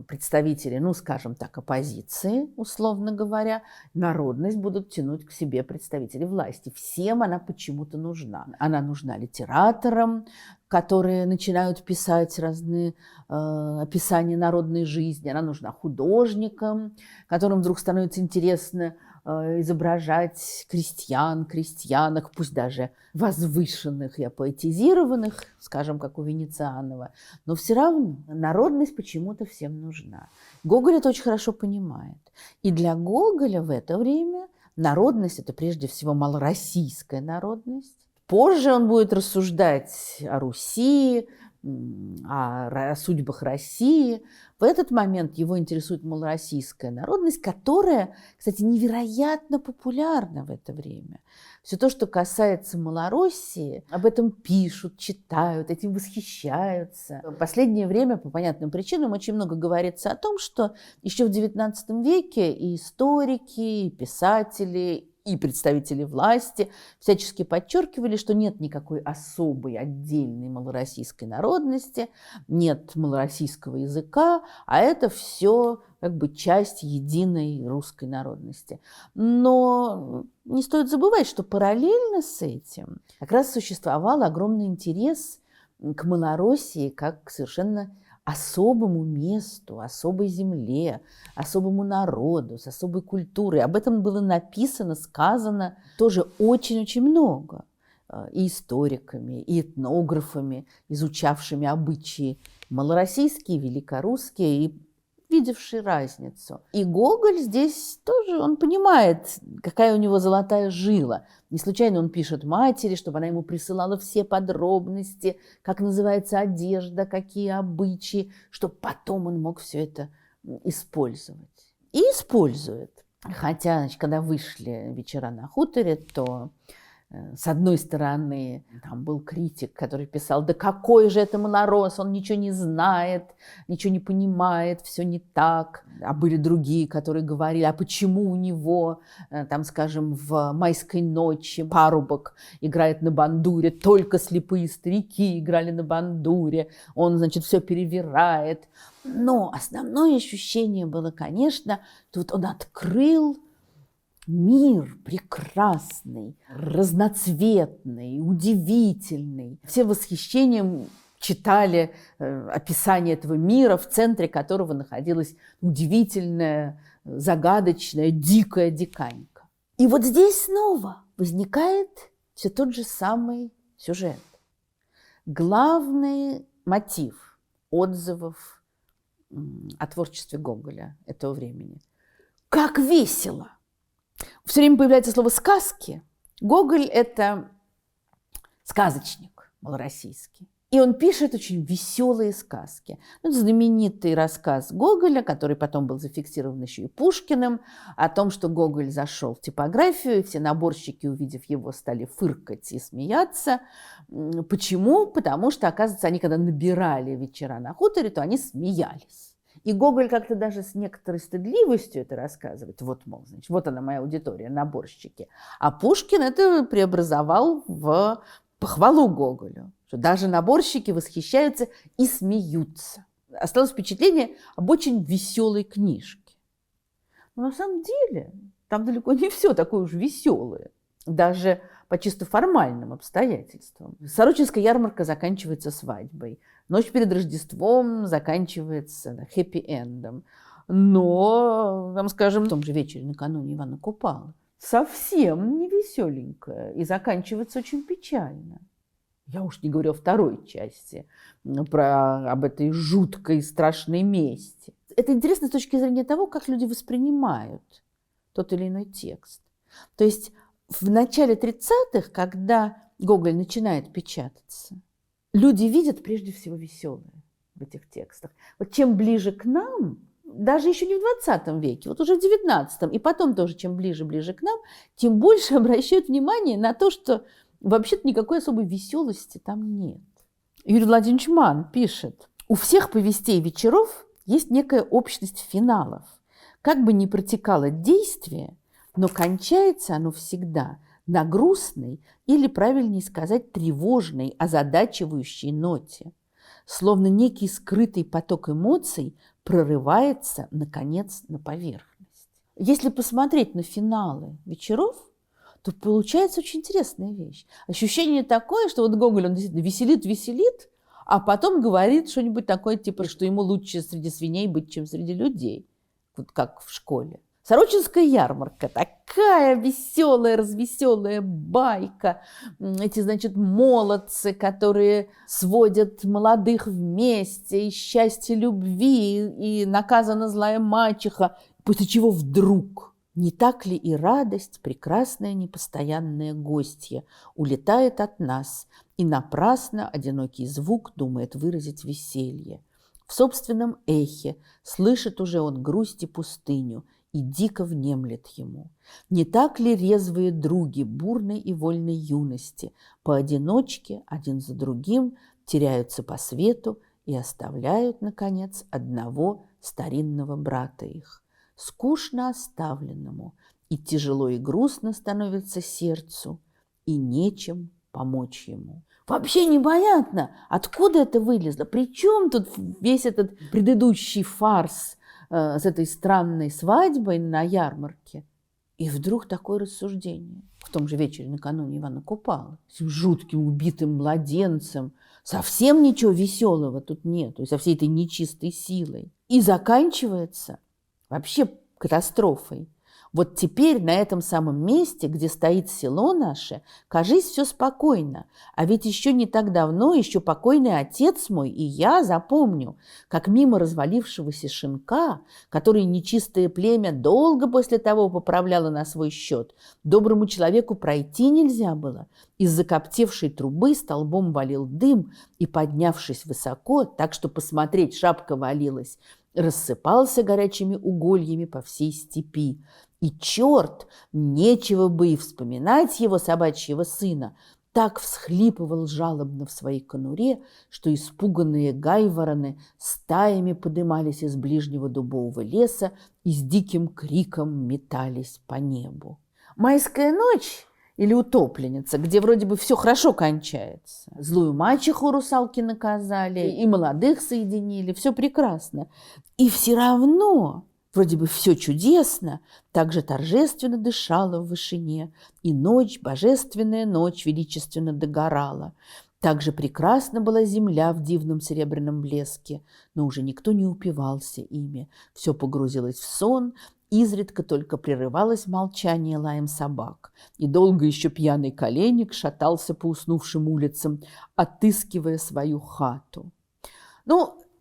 представители, скажем так, оппозиции, условно говоря, народность будут тянуть к себе представители власти. Всем она почему-то нужна. Она нужна литераторам, которые начинают писать разные описания народной жизни. Она нужна художникам, которым вдруг становится интересно изображать крестьян, крестьянок, пусть даже возвышенных и поэтизированных, скажем, как у Венецианова, но все равно народность почему-то всем нужна. Гоголь это очень хорошо понимает. И для Гоголя в это время народность – это прежде всего малороссийская народность. Позже он будет рассуждать о Руси, о судьбах России. В этот момент его интересует малороссийская народность, которая, кстати, невероятно популярна в это время. Все то, что касается Малороссии, об этом пишут, читают, этим восхищаются. В последнее время, по понятным причинам, очень много говорится о том, что еще в XIX веке и историки, и писатели, и представители власти всячески подчеркивали, что нет никакой особой отдельной малороссийской народности, нет малороссийского языка, а это все как бы часть единой русской народности. Но не стоит забывать, что параллельно с этим как раз существовал огромный интерес к Малороссии как к совершенно особому месту, особой земле, особому народу, с особой культурой. Об этом было написано, сказано тоже очень-очень много. И историками, и этнографами, изучавшими обычаи малороссийские, великорусские, и видевшие разницу. И Гоголь здесь тоже, он понимает, какая у него золотая жила. Не случайно он пишет матери, чтобы она ему присылала все подробности, как называется одежда, какие обычаи, чтобы потом он мог все это использовать. И использует. Хотя, значит, когда вышли «Вечера на хуторе», то с одной стороны, там был критик, который писал: да какой же это малорос, он ничего не знает, ничего не понимает, все не так. А были другие, которые говорили: а почему у него, там, скажем, в «Майской ночи» парубок играет на бандуре, только слепые старики играли на бандуре, он, значит, все перевирает. Но основное ощущение было, конечно, тут он открыл мир прекрасный, разноцветный, удивительный. Все восхищением читали описание этого мира, в центре которого находилась удивительная, загадочная, дикая диканька. И вот здесь снова возникает все тот же самый сюжет. Главный мотив отзывов о творчестве Гоголя этого времени. Как весело! Все время появляется слово «сказки». Гоголь – это сказочник малороссийский. И он пишет очень веселые сказки. Это знаменитый рассказ Гоголя, который потом был зафиксирован еще и Пушкиным, о том, что Гоголь зашел в типографию, и все наборщики, увидев его, стали фыркать и смеяться. Почему? Потому что, оказывается, они, когда набирали «Вечера на хуторе», то они смеялись. И Гоголь как-то даже с некоторой стыдливостью это рассказывает. Вот, мол, значит, вот она, моя аудитория, наборщики. А Пушкин это преобразовал в похвалу Гоголю, что даже наборщики восхищаются и смеются. Осталось впечатление об очень веселой книжке. Но на самом деле там далеко не все такое уж веселое. Даже по чисто формальным обстоятельствам. Сорочинская ярмарка заканчивается свадьбой. Ночь перед Рождеством заканчивается хэппи-эндом. Но, там, скажем, в том же вечере накануне Ивана Купала совсем не веселенькая и заканчивается очень печально. Я уж не говорю о второй части, об этой жуткой страшной мести. Это интересно с точки зрения того, как люди воспринимают тот или иной текст. То есть в начале 30-х, когда Гоголь начинает печататься, люди видят прежде всего веселое в этих текстах. Вот чем ближе к нам, даже еще не в 20 веке, вот уже в 19-м, и потом тоже, чем ближе к нам, тем больше обращают внимание на то, что вообще-то никакой особой веселости там нет. Юрий Владимирович Манн пишет: «У всех повестей вечеров есть некая общность финалов. Как бы ни протекало действие, но кончается оно всегда на грустной или, правильнее сказать, тревожной, озадачивающей ноте. Словно некий скрытый поток эмоций прорывается, наконец, на поверхность». Если посмотреть на финалы вечеров, то получается очень интересная вещь. Ощущение такое, что вот Гоголь, он действительно веселит, а потом говорит что-нибудь такое, типа, что ему лучше среди свиней быть, чем среди людей. Вот как в школе. Сорочинская ярмарка, такая веселая, развеселая байка. Эти, значит, молодцы, которые сводят молодых вместе, и счастье любви, и наказана злая мачеха. После чего вдруг, не так ли и радость, прекрасная непостоянная гостья, улетает от нас, и напрасно одинокий звук думает выразить веселье. В собственном эхе слышит уже он грусть и пустыню, и дико внемлет ему. Не так ли резвые други бурной и вольной юности поодиночке, один за другим, теряются по свету и оставляют, наконец, одного старинного брата их, скучно оставленному, и тяжело и грустно становится сердцу, и нечем помочь ему. Вообще непонятно, откуда это вылезло. Причем тут весь этот предыдущий фарс с этой странной свадьбой на ярмарке. И вдруг такое рассуждение. В том же вечере накануне Ивана Купала. С жутким убитым младенцем. Совсем ничего веселого тут нет. Со всей этой нечистой силой. И заканчивается вообще катастрофой. Вот теперь на этом самом месте, где стоит село наше, кажись, все спокойно. А ведь еще не так давно, еще покойный отец мой и я запомню, как мимо развалившегося шинка, который нечистое племя долго после того поправляло на свой счет, доброму человеку пройти нельзя было. Из закоптевшей трубы столбом валил дым, и, поднявшись высоко, так что посмотреть шапка валилась, рассыпался горячими угольями по всей степи. И черт, нечего бы и вспоминать его собачьего сына, так всхлипывал жалобно в своей конуре, что испуганные гайвороны стаями подымались из ближнего дубового леса и с диким криком метались по небу. «Майская ночь» или «Утопленница», где вроде бы все хорошо кончается. Злую мачеху русалки наказали, и молодых соединили, все прекрасно. И все равно вроде бы все чудесно, так же торжественно дышала в вышине, и ночь, божественная ночь, величественно догорала. Так же прекрасна была земля в дивном серебряном блеске, но уже никто не упивался ими. Все погрузилось в сон, изредка только прерывалось молчание лаем собак, и долго еще пьяный коленник шатался по уснувшим улицам, отыскивая свою хату.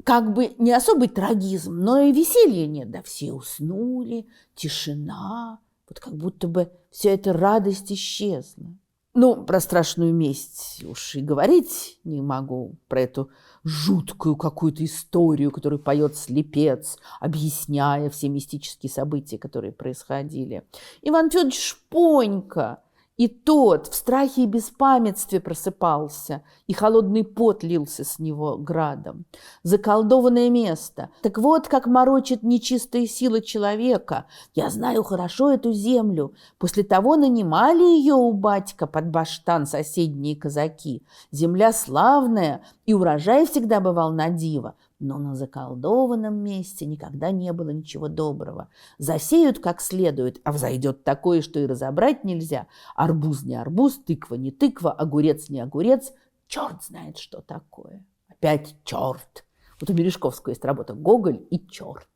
Как бы не особый трагизм, но и веселья нет. Да все уснули, тишина, вот как будто бы вся эта радость исчезла. Про страшную месть уж и говорить не могу, про эту жуткую какую-то историю, которую поет слепец, объясняя все мистические события, которые происходили. Иван Федорович Шпонька, и тот в страхе и беспамятстве просыпался, и холодный пот лился с него градом. Заколдованное место. Так вот, как морочит нечистая сила человека. Я знаю хорошо эту землю. После того нанимали ее у батька под баштан соседние казаки. Земля славная, и урожай всегда бывал на диво. Но на заколдованном месте никогда не было ничего доброго. Засеют как следует, а взойдет такое, что и разобрать нельзя. Арбуз не арбуз, тыква не тыква, огурец не огурец. Черт знает, что такое. Опять черт. Вот у Мережковского есть работа «Гоголь и черт».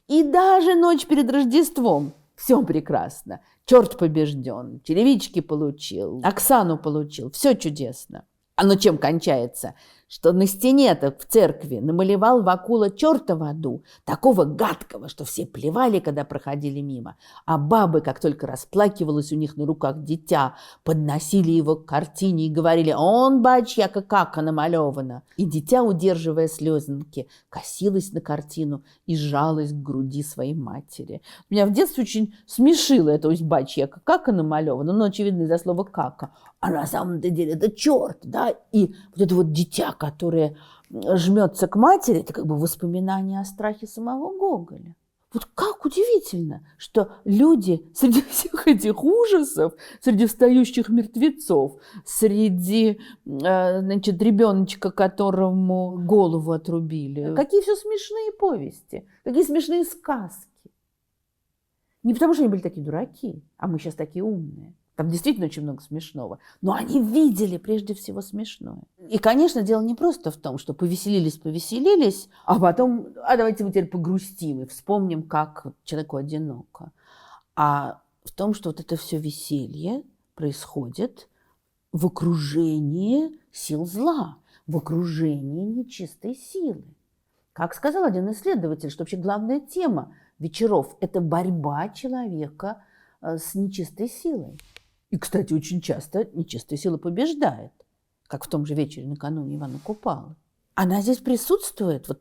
И даже ночь перед Рождеством все прекрасно. Черт побежден, черевички получил, Оксану получил, все чудесно. Оно чем кончается? Что на стене-то в церкви намалевал Вакула черта в аду, такого гадкого, что все плевали, когда проходили мимо. А бабы, как только расплакивалось у них на руках дитя, подносили его к картине и говорили: «Он, бач, яко кака намалевано». И дитя, удерживая слезинки, косилось на картину и сжалось к груди своей матери. Меня в детстве очень смешило это: бач, яко кака намалевано, но, очевидно, из-за слова «кака». А на самом-то деле это черт, да? И вот это вот дитя, которое жмется к матери, это как бы воспоминание о страхе самого Гоголя. Вот как удивительно, что люди среди всех этих ужасов, среди встающих мертвецов, среди, значит, ребеночка, которому голову отрубили, какие все смешные повести, какие смешные сказки. Не потому, что они были такие дураки, а мы сейчас такие умные. Там действительно очень много смешного. Но они видели прежде всего смешное. И, конечно, дело не просто в том, что повеселились, а потом, давайте мы теперь погрустим и вспомним, как человеку одиноко. А в том, что вот это все веселье происходит в окружении сил зла, в окружении нечистой силы. Как сказал один исследователь, что вообще главная тема вечеров – это борьба человека с нечистой силой. И, кстати, очень часто нечистая сила побеждает, как в том же вечере накануне Ивана Купалы. Она здесь присутствует, вот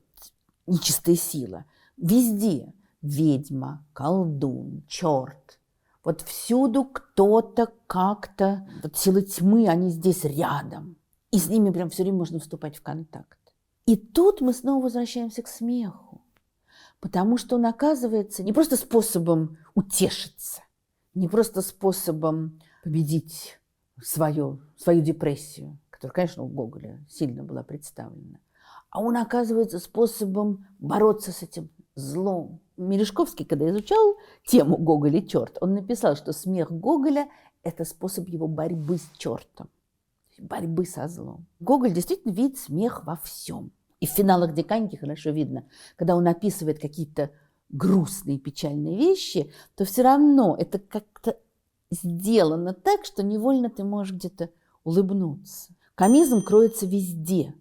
нечистая сила, везде. Ведьма, колдун, черт. Вот всюду кто-то как-то, вот силы тьмы, они здесь рядом. И с ними прям все время можно вступать в контакт. И тут мы снова возвращаемся к смеху, потому что он оказывается не просто способом утешиться, не просто способом победить свою депрессию, которая, конечно, у Гоголя сильно была представлена, а он оказывается способом бороться с этим злом. Мережковский, когда изучал тему Гоголь и черт, он написал, что смех Гоголя – это способ его борьбы с чертом, борьбы со злом. Гоголь действительно видит смех во всем. И в финалах Диканьки хорошо видно, когда он описывает какие-то грустные, печальные вещи, то все равно это как-то сделано так, что невольно ты можешь где-то улыбнуться. Комизм кроется везде.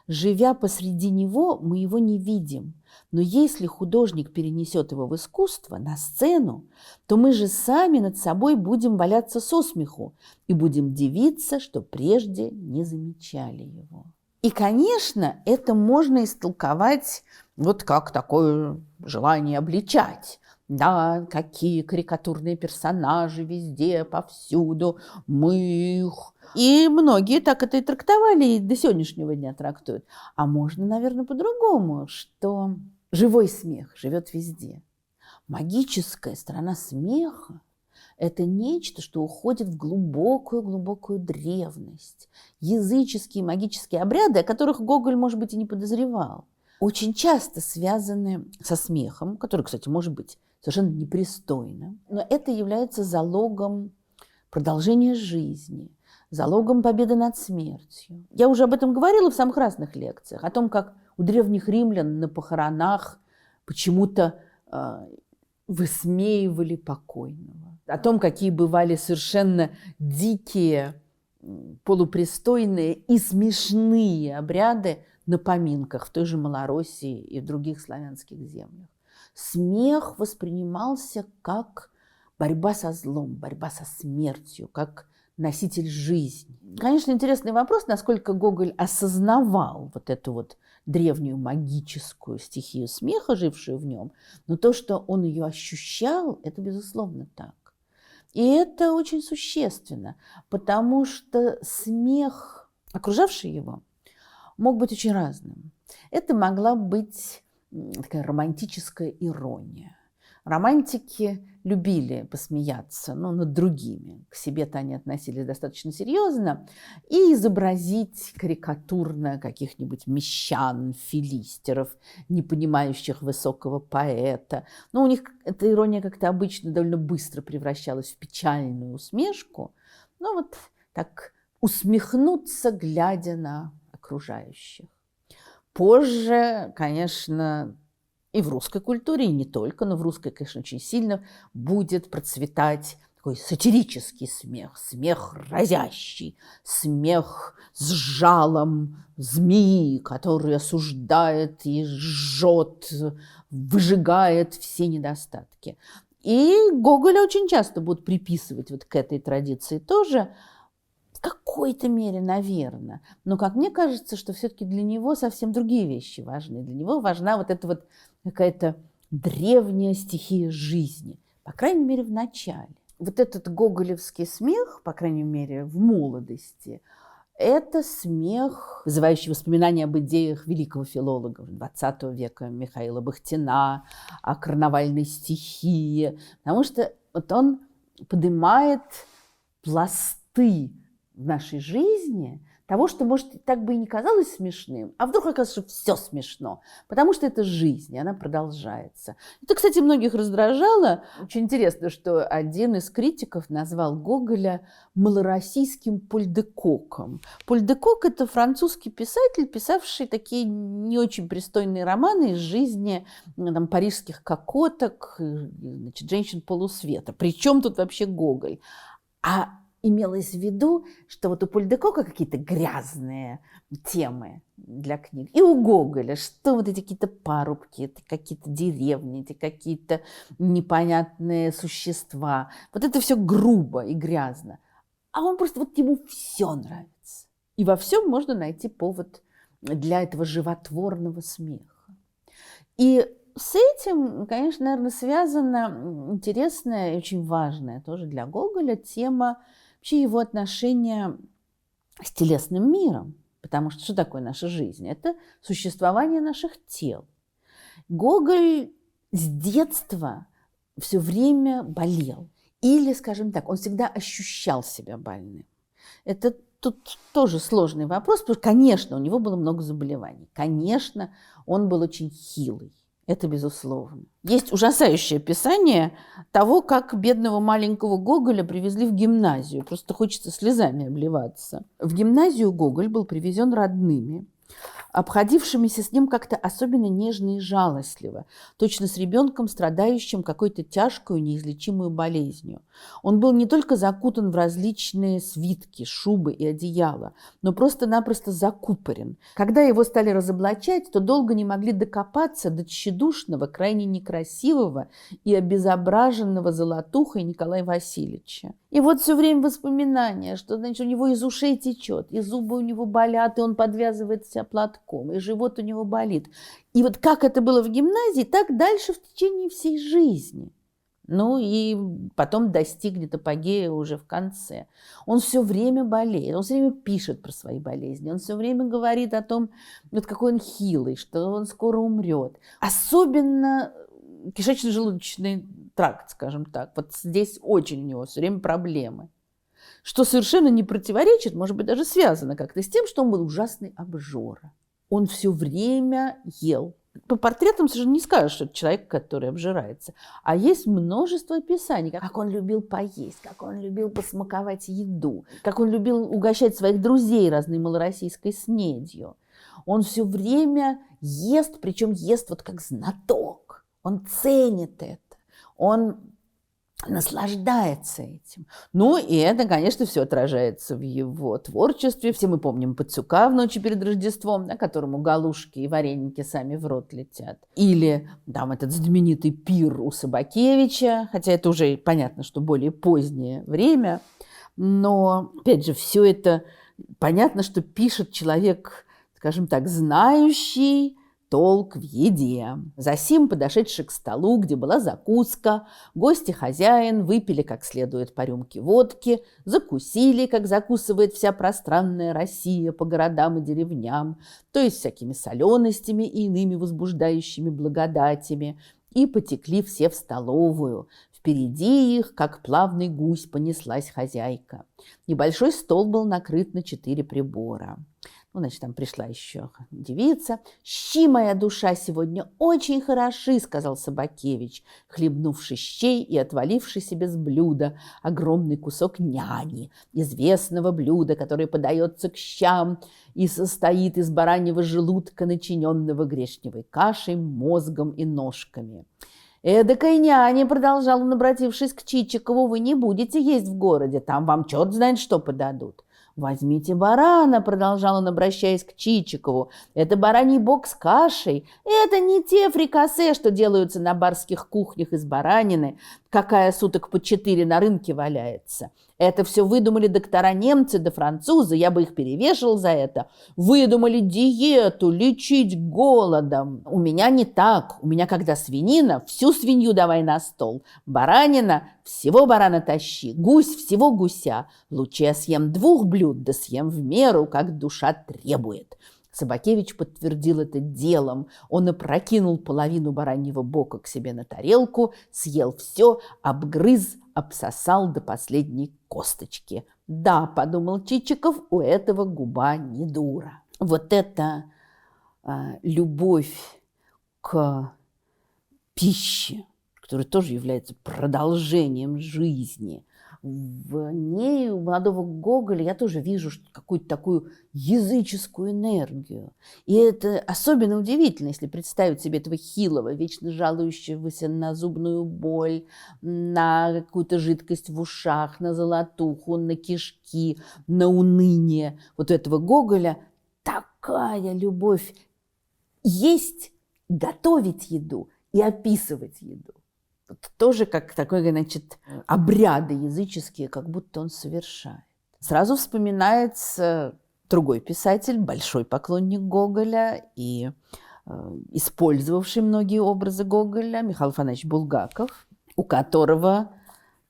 Живя посреди него, мы его не видим. Но если художник перенесет его в искусство, на сцену, то мы же сами над собой будем валяться со смеху и будем дивиться, что прежде не замечали его. И, конечно, это можно истолковать вот как такое желание обличать. Да, какие карикатурные персонажи везде, повсюду, мы их. И многие так это и трактовали, и до сегодняшнего дня трактуют. А можно, наверное, по-другому, что живой смех живет везде. Магическая сторона смеха – это нечто, что уходит в глубокую-глубокую древность. Языческие магические обряды, о которых Гоголь, может быть, и не подозревал, очень часто связаны со смехом, который, кстати, может быть совершенно непристойным, но это является залогом продолжения жизни, залогом победы над смертью. Я уже об этом говорила в самых разных лекциях, о том, как у древних римлян на похоронах почему-то высмеивали покойного, о том, какие бывали совершенно дикие, полупристойные и смешные обряды на поминках в той же Малороссии и в других славянских землях. Смех воспринимался как борьба со злом, борьба со смертью, как носитель жизни. Конечно, интересный вопрос, насколько Гоголь осознавал вот эту вот древнюю магическую стихию смеха, жившую в нем, но то, что он ее ощущал, это безусловно так. И это очень существенно, потому что смех, окружавший его, мог быть очень разным. Это могла быть такая романтическая ирония. Романтики любили посмеяться, над другими. К себе-то они относились достаточно серьезно. И изобразить карикатурно каких-нибудь мещан, филистеров, не понимающих высокого поэта. Но у них эта ирония как-то обычно довольно быстро превращалась в печальную усмешку. Так усмехнуться, глядя на окружающих. Позже, конечно, и в русской культуре, и не только, но в русской, конечно, очень сильно будет процветать такой сатирический смех, смех разящий, смех с жалом змеи, который осуждает и жжет, выжигает все недостатки. И Гоголя очень часто будут приписывать к этой традиции тоже, в какой-то мере, наверное. Но, как мне кажется, что все-таки для него совсем другие вещи важны. Для него важна эта какая-то древняя стихия жизни. По крайней мере, в начале. Этот гоголевский смех, по крайней мере, в молодости, это смех, вызывающий воспоминания об идеях великого филолога XX века Михаила Бахтина, о карнавальной стихии. Потому что он поднимает пласты в нашей жизни того, что, может, так бы и не казалось смешным, а вдруг оказывается, что все смешно, потому что это жизнь, и она продолжается. Это, кстати, многих раздражало. Очень интересно, что один из критиков назвал Гоголя малороссийским Поль де Коком. Поль де Кок – это французский писатель, писавший такие не очень пристойные романы из жизни парижских кокоток, женщин полусвета. Причем тут вообще Гоголь? Имелось в виду, что у Поль де Кока какие-то грязные темы для книг. И у Гоголя, что эти какие-то парубки, это какие-то деревни, эти какие-то непонятные существа. Это все грубо и грязно. А он просто, ему все нравится. И во всем можно найти повод для этого животворного смеха. И с этим, конечно, наверное, связана интересная и очень важная тоже для Гоголя тема вообще его отношения с телесным миром. Потому что такое наша жизнь? Это существование наших тел. Гоголь с детства все время болел. Или, скажем так, он всегда ощущал себя больным. Это тут тоже сложный вопрос, потому что, конечно, у него было много заболеваний. Конечно, он был очень хилый. Это безусловно. Есть ужасающее описание того, как бедного маленького Гоголя привезли в гимназию. Просто хочется слезами обливаться. В гимназию Гоголь был привезен родными, обходившимися с ним как-то особенно нежно и жалостливо, точно с ребенком, страдающим какой-то тяжкой неизлечимой болезнью. Он был не только закутан в различные свитки, шубы и одеяла, но просто-напросто закупорен. Когда его стали разоблачать, то долго не могли докопаться до тщедушного, крайне некрасивого и обезображенного золотухой Николая Васильевича. И все время воспоминания, что, значит, у него из ушей течет, и зубы у него болят, и он подвязывает себя платком, и живот у него болит. И как это было в гимназии, так дальше в течение всей жизни. И потом достигнет апогея уже в конце. Он все время болеет, он все время пишет про свои болезни, он все время говорит о том, какой он хилый, что он скоро умрет. Особенно кишечно-желудочный тракт, скажем так. Здесь очень у него все время проблемы. Что совершенно не противоречит, может быть, даже связано как-то с тем, что он был ужасный обжора. Он все время ел. По портретам совершенно не скажешь, что это человек, который обжирается. А есть множество описаний, как он любил поесть, как он любил посмаковать еду, как он любил угощать своих друзей разной малороссийской снедью. Он все время ест, причем ест как знаток. Он ценит это, он наслаждается этим. И это, конечно, все отражается в его творчестве. Все мы помним Пацюка в «Ночи перед Рождеством», которому галушки и вареники сами в рот летят. Или этот знаменитый пир у Собакевича, хотя это уже понятно, что более позднее время. Но, опять же, все это понятно, что пишет человек, скажем так, знающий толк в еде. Засим, подошедший к столу, где была закуска, гости хозяин выпили как следует по рюмке водки, закусили, как закусывает вся пространная Россия по городам и деревням, то есть всякими соленостями и иными возбуждающими благодатями, и потекли все в столовую, в Впереди их, как плавный гусь, понеслась хозяйка. Небольшой стол был накрыт на 4 прибора. Ну, значит, там пришла еще девица. «Щи, моя душа, сегодня очень хороши», — сказал Собакевич, хлебнувший щей и отваливший себе с блюда огромный кусок няни, известного блюда, которое подается к щам и состоит из бараньего желудка, начиненного гречневой кашей, мозгом и ножками. «Эдакой няни, — продолжал он, обратившись к Чичикову, — вы не будете есть в городе, там вам черт знает что подадут. Возьмите барана, — продолжал он, обращаясь к Чичикову, — это бараний бок с кашей, это не те фрикасе, что делаются на барских кухнях из баранины, какая суток по 4 на рынке валяется. Это все выдумали доктора немцы да французы, я бы их перевешивал за это. Выдумали диету, лечить голодом. У меня не так. У меня, когда свинина, всю свинью давай на стол. Баранина, всего барана тащи. Гусь, всего гуся. Лучше я съем 2 блюд, да съем в меру, как душа требует». Собакевич подтвердил это делом. Он опрокинул половину бараньего бока к себе на тарелку, съел все, обгрыз, обсосал до последней косточки. «Да, — подумал Чичиков, — у этого губа не дура». Вот эта любовь к пище, которая тоже является продолжением жизни, в ней у молодого Гоголя я тоже вижу какую-то такую языческую энергию. И это особенно удивительно, если представить себе этого хилого, вечно жалующегося на зубную боль, на какую-то жидкость в ушах, на золотуху, на кишки, на уныние. Вот у этого Гоголя такая любовь есть, готовить еду и описывать еду. Тоже как такой, значит, обряды языческие, как будто он совершает. Сразу вспоминается другой писатель, большой поклонник Гоголя и использовавший многие образы Гоголя, Михаил Афанасьевич Булгаков, у которого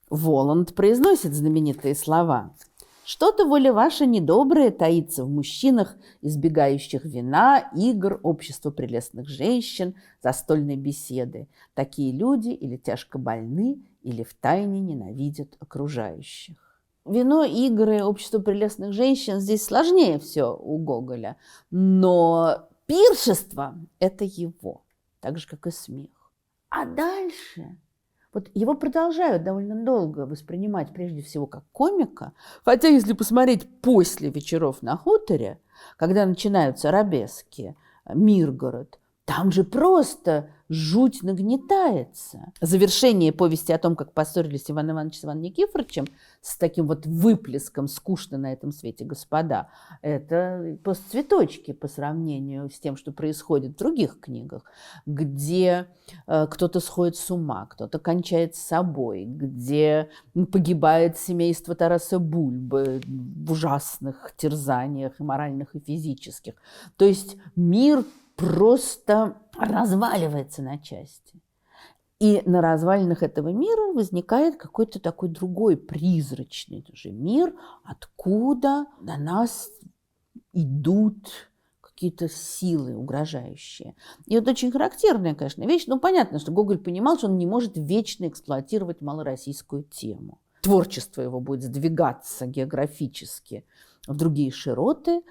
Воланд произносит знаменитые слова: «Что-то, воля ваша, недоброе таится в мужчинах, избегающих вина, игр, общества прелестных женщин, застольной беседы. Такие люди или тяжко больны, или втайне ненавидят окружающих». Вино, игры, общество прелестных женщин — здесь сложнее все у Гоголя, но пиршество – это его, так же, как и смех. А дальше... Вот его продолжают довольно долго воспринимать прежде всего как комика, хотя если посмотреть после «Вечеров на хуторе», когда начинаются арабески, Миргород, там же просто жуть нагнетается. Завершение повести о том, как поссорились Иван Иванович с Иваном Никифоровичем, с таким вот выплеском «скучно на этом свете, господа», это постцветочки по сравнению с тем, что происходит в других книгах, где кто-то сходит с ума, кто-то кончает с собой, где погибает семейство Тараса Бульбы в ужасных терзаниях и моральных, и физических. То есть мир просто разваливается на части. И на развалинах этого мира возникает какой-то такой другой призрачный тоже мир, откуда на нас идут какие-то силы угрожающие. И вот очень характерная, конечно, вещь. Ну, понятно, что Гоголь понимал, что он не может вечно эксплуатировать малороссийскую тему. Творчество его будет сдвигаться географически в другие широты.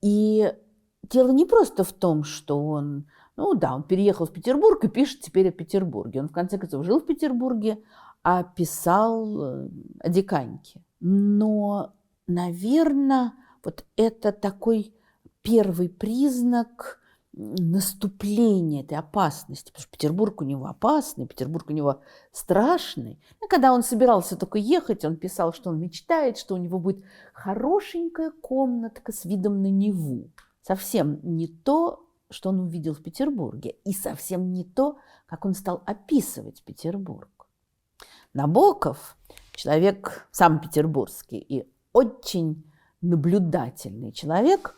И дело не просто в том, что он, он переехал в Петербург и пишет теперь о Петербурге. Он, в конце концов, жил в Петербурге, а писал о Диканьке. Но, наверное, вот это такой первый признак наступления этой опасности. Потому что Петербург у него опасный, Петербург у него страшный. И когда он собирался только ехать, он писал, что он мечтает, что у него будет хорошенькая комнатка с видом на Неву. Совсем не то, что он увидел в Петербурге, и совсем не то, как он стал описывать Петербург. Набоков, человек сам петербургский и очень наблюдательный человек,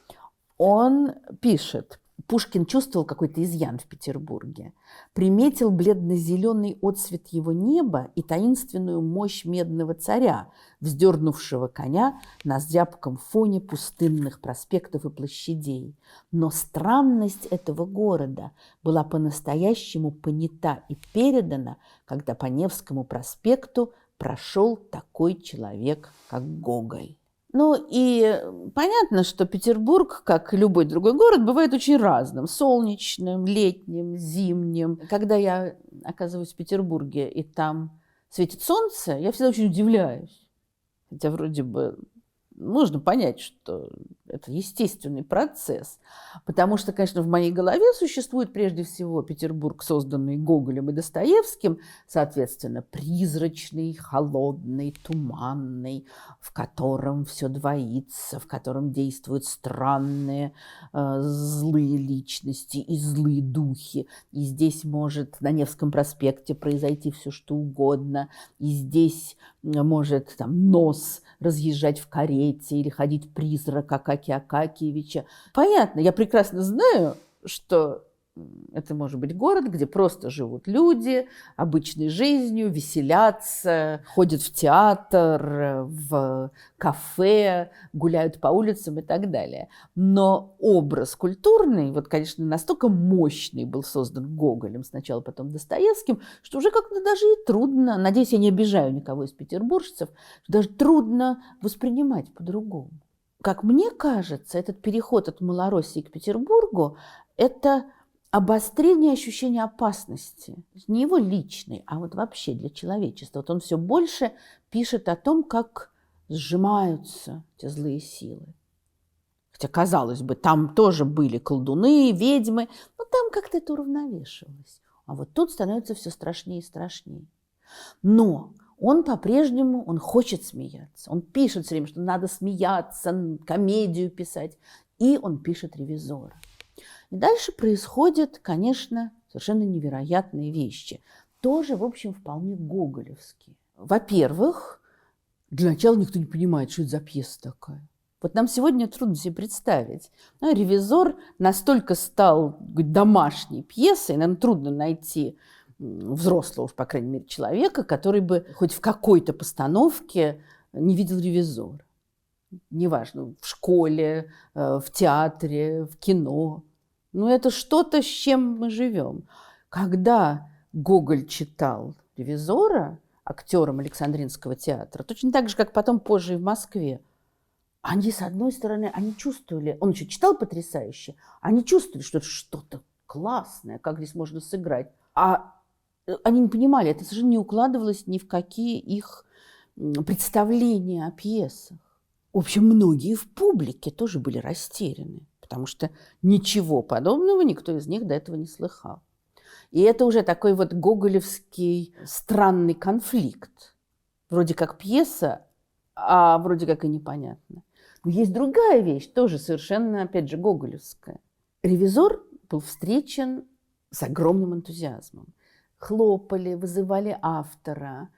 он пишет: Пушкин чувствовал какой-то изъян в Петербурге, приметил бледно-зеленый отсвет его неба и таинственную мощь медного царя, вздернувшего коня на зябком фоне пустынных проспектов и площадей. Но странность этого города была по-настоящему понята и передана, когда по Невскому проспекту прошел такой человек, как Гоголь. Ну и понятно, что Петербург, как и любой другой город, бывает очень разным. Солнечным, летним, зимним. Когда я оказываюсь в Петербурге, и там светит солнце, я всегда очень удивляюсь. Хотя вроде бы можно понять, что это естественный процесс. Потому что, конечно, в моей голове существует прежде всего Петербург, созданный Гоголем и Достоевским, соответственно, призрачный, холодный, туманный, в котором все двоится, в котором действуют странные, злые личности и злые духи. И здесь может на Невском проспекте произойти все, что угодно. И здесь может там нос разъезжать в карете или ходить призрак Акакия Акакиевича. Понятно, я прекрасно знаю, что это может быть город, где просто живут люди обычной жизнью, веселятся, ходят в театр, в кафе, гуляют по улицам и так далее. Но образ культурный, вот, конечно, настолько мощный был создан Гоголем сначала, потом Достоевским, что уже как-то даже и трудно, надеюсь, я не обижаю никого из петербуржцев, даже трудно воспринимать по-другому. Как мне кажется, этот переход от Малороссии к Петербургу – это обострение ощущения опасности, не его личной, а вот вообще для человечества. Вот он все больше пишет о том, как сжимаются эти злые силы. Хотя, казалось бы, там тоже были колдуны, ведьмы, но там как-то это уравновешивалось. А вот тут становится все страшнее и страшнее. Но он по-прежнему, он хочет смеяться. Он пишет все время, что надо смеяться, комедию писать. И он пишет «Ревизора». И дальше происходят, конечно, совершенно невероятные вещи. Тоже, в общем, вполне гоголевские. Во-первых, для начала никто не понимает, что это за пьеса такая. Вот нам сегодня трудно себе представить. «Ревизор» настолько стал домашней пьесой, наверное, трудно найти взрослого, уж, по крайней мере, человека, который бы хоть в какой-то постановке не видел «Ревизора». Неважно, в школе, в театре, в кино. Но это что-то, с чем мы живем. Когда Гоголь читал «Ревизора» актерам Александринского театра, точно так же, как потом позже и в Москве, они, с одной стороны, они чувствовали, он еще читал потрясающе, они чувствовали, что это что-то классное, как здесь можно сыграть. А они не понимали, это совершенно не укладывалось ни в какие их представления о пьесах. В общем, многие в публике тоже были растеряны, потому что ничего подобного никто из них до этого не слыхал. И это уже такой вот гоголевский странный конфликт. Вроде как пьеса, а вроде как и непонятно. Но есть другая вещь, тоже совершенно, опять же, гоголевская. «Ревизор» был встречен с огромным энтузиазмом. Хлопали, вызывали автора.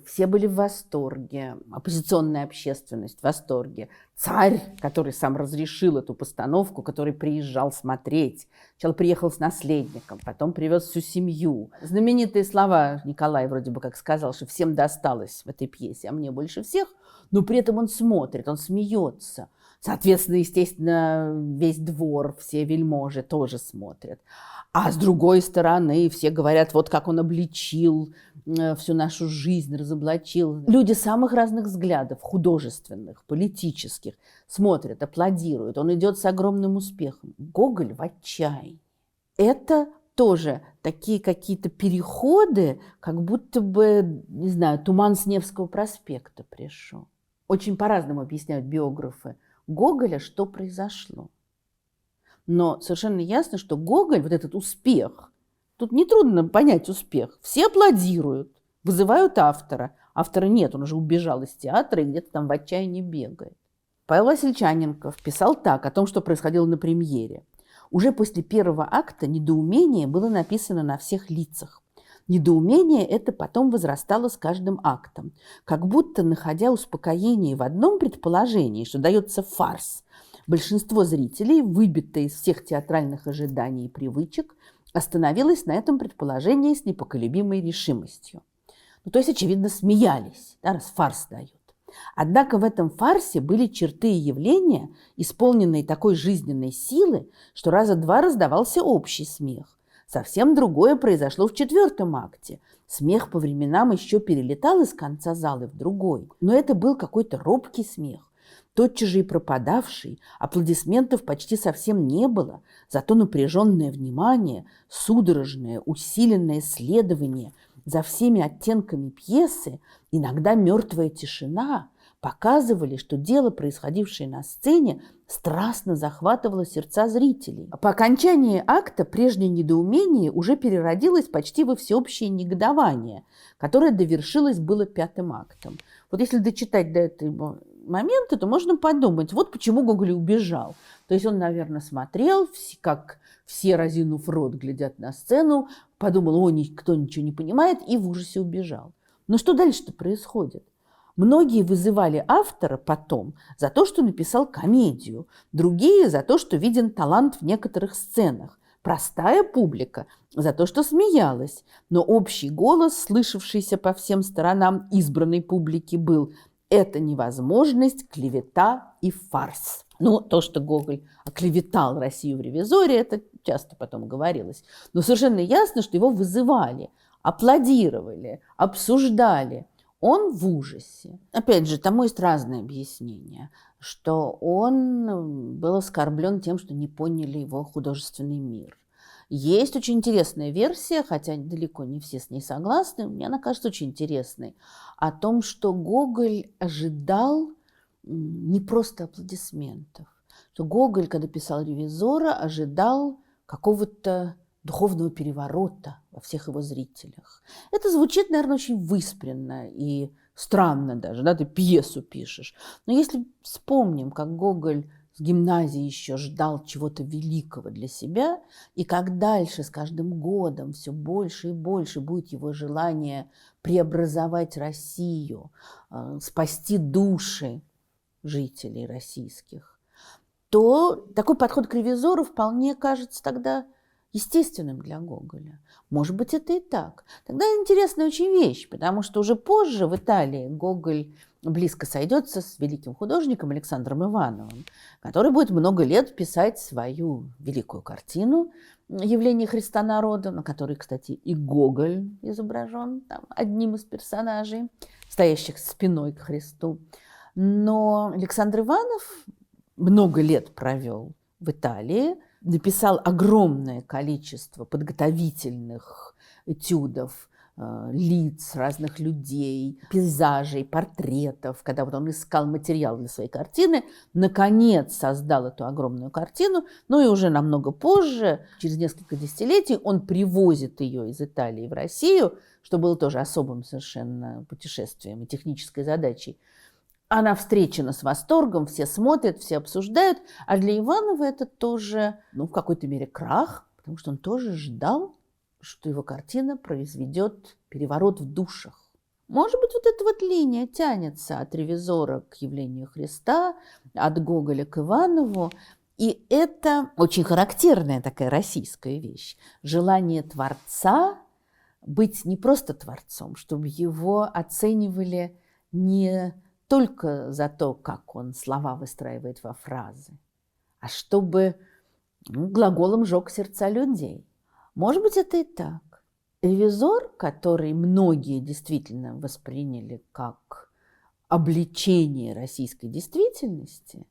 Все были в восторге, оппозиционная общественность в восторге. Царь, который сам разрешил эту постановку, который приезжал смотреть. Сначала приехал с наследником, потом привез всю семью. Знаменитые слова Николай вроде бы как сказал, что всем досталось в этой пьесе, а мне больше всех. Но при этом он смотрит, он смеется. Соответственно, естественно, весь двор, все вельможи тоже смотрят. А с другой стороны, все говорят, вот как он обличил всю нашу жизнь, разоблачил. Люди самых разных взглядов, художественных, политических, смотрят, аплодируют. Он идет с огромным успехом. Гоголь в отчаянии. Это тоже такие какие-то переходы, как будто бы, не знаю, туман с Невского проспекта пришел. Очень по-разному объясняют биографы Гоголя, что произошло. Но совершенно ясно, что Гоголь, вот этот успех, тут нетрудно понять успех. Все аплодируют, вызывают автора. Автора нет, он уже убежал из театра и где-то там в отчаянии бегает. Павел Васильчаненков писал так о том, что происходило на премьере. Уже после первого акта недоумение было написано на всех лицах. Недоумение это потом возрастало с каждым актом, как будто, находя успокоение в одном предположении, что дается фарс, Большинство зрителей, выбитое из всех театральных ожиданий и привычек, остановилось на этом предположении с непоколебимой решимостью. Ну, то есть, очевидно, смеялись, да, раз фарс дают. Однако в этом фарсе были черты и явления, исполненные такой жизненной силы, что раза два раздавался общий смех. Совсем другое произошло в 4-м акте. Смех по временам еще перелетал из конца зала в другой, но это был какой-то робкий смех, тотчас же и пропадавший, аплодисментов почти совсем не было, зато напряженное внимание, судорожное, усиленное следование за всеми оттенками пьесы, иногда мертвая тишина показывали, что дело, происходившее на сцене, страстно захватывало сердца зрителей. По окончании акта прежнее недоумение уже переродилось почти во всеобщее негодование, которое довершилось было 5-м актом. Вот если дочитать до этого момента, то можно подумать, вот почему Гоголь убежал. То есть он, наверное, смотрел, как все, разинув рот, глядят на сцену, подумал, о, никто ничего не понимает, и в ужасе убежал. Но что дальше-то происходит? Многие вызывали автора потом за то, что написал комедию, другие за то, что виден талант в некоторых сценах, простая публика за то, что смеялась, но общий голос, слышавшийся по всем сторонам избранной публики, был «это невозможность, клевета и фарс». Ну, то, что Гоголь оклеветал Россию в «Ревизоре», это часто потом говорилось. Но совершенно ясно, что его вызывали, аплодировали, обсуждали. Он в ужасе. Опять же, тому есть разные объяснения, что он был оскорблен тем, что не поняли его художественный мир. Есть очень интересная версия, хотя далеко не все с ней согласны, мне она кажется очень интересной, о том, что Гоголь ожидал не просто аплодисментов, что Гоголь, когда писал «Ревизора», ожидал какого-то духовного переворота во всех его зрителях. Это звучит, наверное, очень выспренно и странно даже, да, ты пьесу пишешь. Но если вспомним, как Гоголь с гимназии еще ждал чего-то великого для себя, и как дальше с каждым годом все больше и больше будет его желание преобразовать Россию, спасти души жителей российских, то такой подход к «Ревизору» вполне кажется тогда естественным для Гоголя. Может быть, это и так. Тогда интересная очень вещь, потому что уже позже в Италии Гоголь близко сойдется с великим художником Александром Ивановым, который будет много лет писать свою великую картину «Явление Христа народа», на которой, кстати, и Гоголь изображен там, одним из персонажей, стоящих спиной к Христу. Но Александр Иванов много лет провел в Италии, написал огромное количество подготовительных этюдов, лиц разных людей, пейзажей, портретов. Когда вот он искал материал для своей картины, наконец создал эту огромную картину, но и уже намного позже, через несколько десятилетий, он привозит ее из Италии в Россию, что было тоже особым совершенно путешествием и технической задачей. Она встречена с восторгом, все смотрят, все обсуждают. А для Иванова это тоже, в какой-то мере крах, потому что он тоже ждал, что его картина произведет переворот в душах. Может быть, вот эта вот линия тянется от «Ревизора» к «Явлению Христа», от Гоголя к Иванову. И это очень характерная такая российская вещь. Желание творца быть не просто творцом, чтобы его оценивали не только за то, как он слова выстраивает во фразы, а чтобы глаголом жег сердца людей. Может быть, это и так. «Ревизор», который многие действительно восприняли как обличение российской действительности,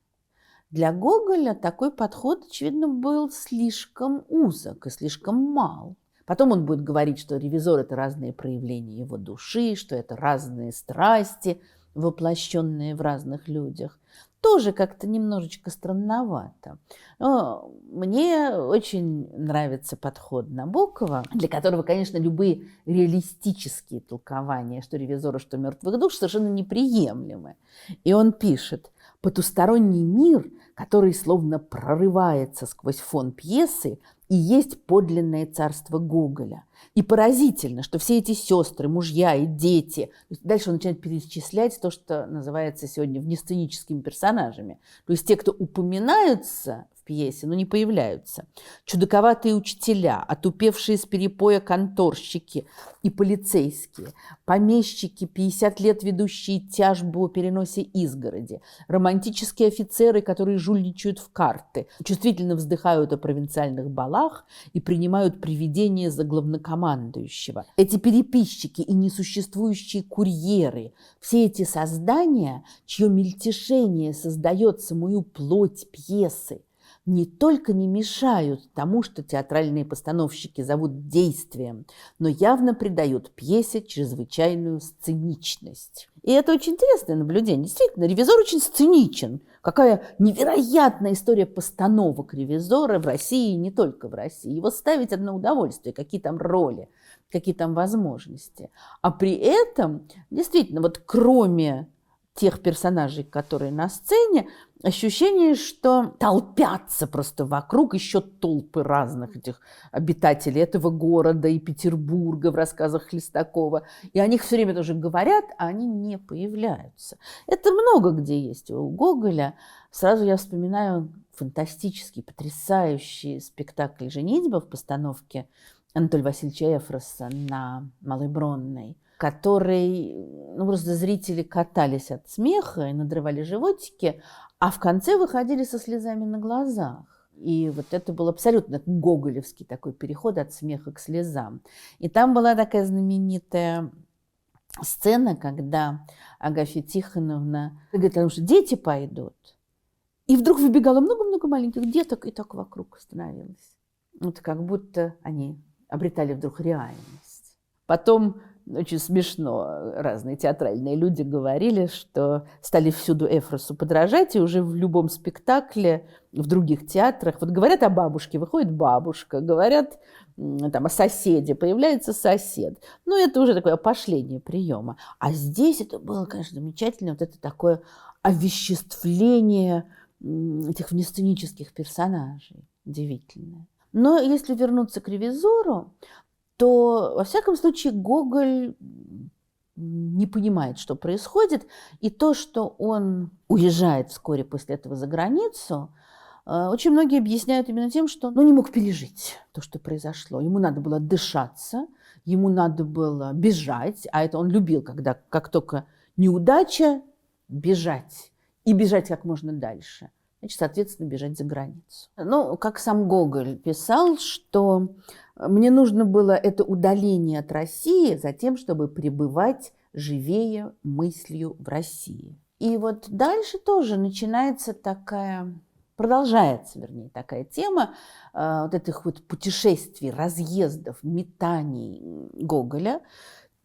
для Гоголя такой подход, очевидно, был слишком узок и слишком мал. Потом он будет говорить, что «Ревизор» – это разные проявления его души, что это разные страсти, воплощенные в разных людях. Тоже как-то немножечко странновато. Но мне очень нравится подход Набокова, для которого, конечно, любые реалистические толкования, что «Ревизора», что «Мертвых душ», совершенно неприемлемы. И он пишет: «Потусторонний мир, который словно прорывается сквозь фон пьесы, и есть подлинное царство Гоголя. И поразительно, что все эти сестры, мужья и дети, дальше он начинает перечислять то, что называется сегодня внесценическими персонажами. То есть те, кто упоминаются в пьесе, но не появляются. Чудаковатые учителя, отупевшие с перепоя конторщики и полицейские, помещики, 50 лет ведущие тяжбу о переносе изгороди, романтические офицеры, которые жульничают в карты, чувствительно вздыхают о провинциальных балах и принимают привидения за главнокомандующего. Эти переписчики и несуществующие курьеры, все эти создания, чье мельтешение создает самую плоть пьесы, не только не мешают тому, что театральные постановщики зовут действием, но явно придают пьесе чрезвычайную сценичность. И это очень интересное наблюдение. Действительно, «Ревизор» очень сценичен. Какая невероятная история постановок «Ревизора» в России, и не только в России. Его ставить одно удовольствие, какие там роли, какие там возможности. А при этом, действительно, вот кроме тех персонажей, которые на сцене, ощущение, что толпятся просто вокруг еще толпы разных этих обитателей этого города и Петербурга в рассказах Хлестакова. И о них все время тоже говорят, а они не появляются. Это много где есть у Гоголя. Сразу я вспоминаю фантастический, потрясающий спектакль «Женитьба» в постановке Анатолия Васильевича Эфроса на Малой Бронной, который, просто зрители катались от смеха и надрывали животики, а в конце выходили со слезами на глазах. И вот это был абсолютно гоголевский такой переход от смеха к слезам. И там была такая знаменитая сцена, когда Агафья Тихоновна говорит о том, что дети пойдут. И вдруг выбегало много-много маленьких деток, и так вокруг становилось. Вот как будто они обретали вдруг реальность. Потом очень смешно разные театральные люди говорили, что стали всюду Эфросу подражать, и уже в любом спектакле, в других театрах, вот говорят о бабушке, выходит бабушка, говорят там, о соседе, появляется сосед. Ну, это уже такое опошление приема. А здесь это было, конечно, замечательно, вот это такое овеществление этих внесценических персонажей. Удивительное. Но если вернуться к «Ревизору», то, во всяком случае, Гоголь не понимает, что происходит. И то, что он уезжает вскоре после этого за границу, очень многие объясняют именно тем, что он не мог пережить то, что произошло. Ему надо было отдышаться, ему надо было бежать, а это он любил, когда как только неудача, бежать. И бежать как можно дальше. Значит, соответственно, бежать за границу. Ну, как сам Гоголь писал, что мне нужно было это удаление от России за тем, чтобы пребывать живее мыслью в России. И вот дальше тоже начинается продолжается, вернее, такая тема вот этих вот путешествий, разъездов, метаний Гоголя,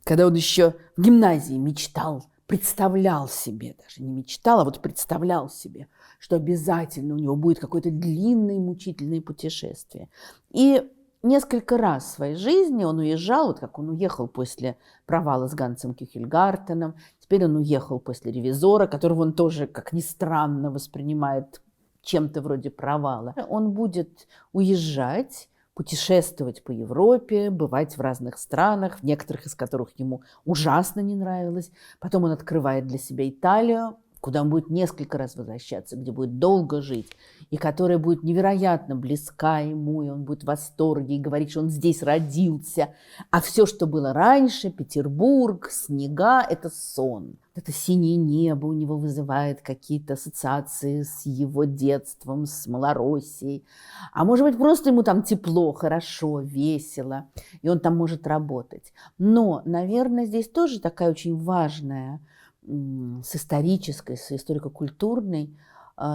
когда он еще в гимназии мечтал, представлял себе, даже не мечтал, а вот представлял себе, что обязательно у него будет какое-то длинное мучительное путешествие. И несколько раз в своей жизни он уезжал, вот как он уехал после провала с Гансом Кюхельгартеном, теперь он уехал после «Ревизора», которого он тоже, как ни странно, воспринимает чем-то вроде провала. Он будет уезжать, путешествовать по Европе, бывать в разных странах, в некоторых из которых ему ужасно не нравилось. Потом он открывает для себя Италию, куда он будет несколько раз возвращаться, где будет долго жить, и которая будет невероятно близка ему, и он будет в восторге, и говорит, что он здесь родился. А все, что было раньше, Петербург, снега – это сон. Это синее небо у него вызывает какие-то ассоциации с его детством, с Малороссией. А может быть, просто ему там тепло, хорошо, весело, и он там может работать. Но, наверное, здесь тоже такая очень важная с исторической, с историко-культурной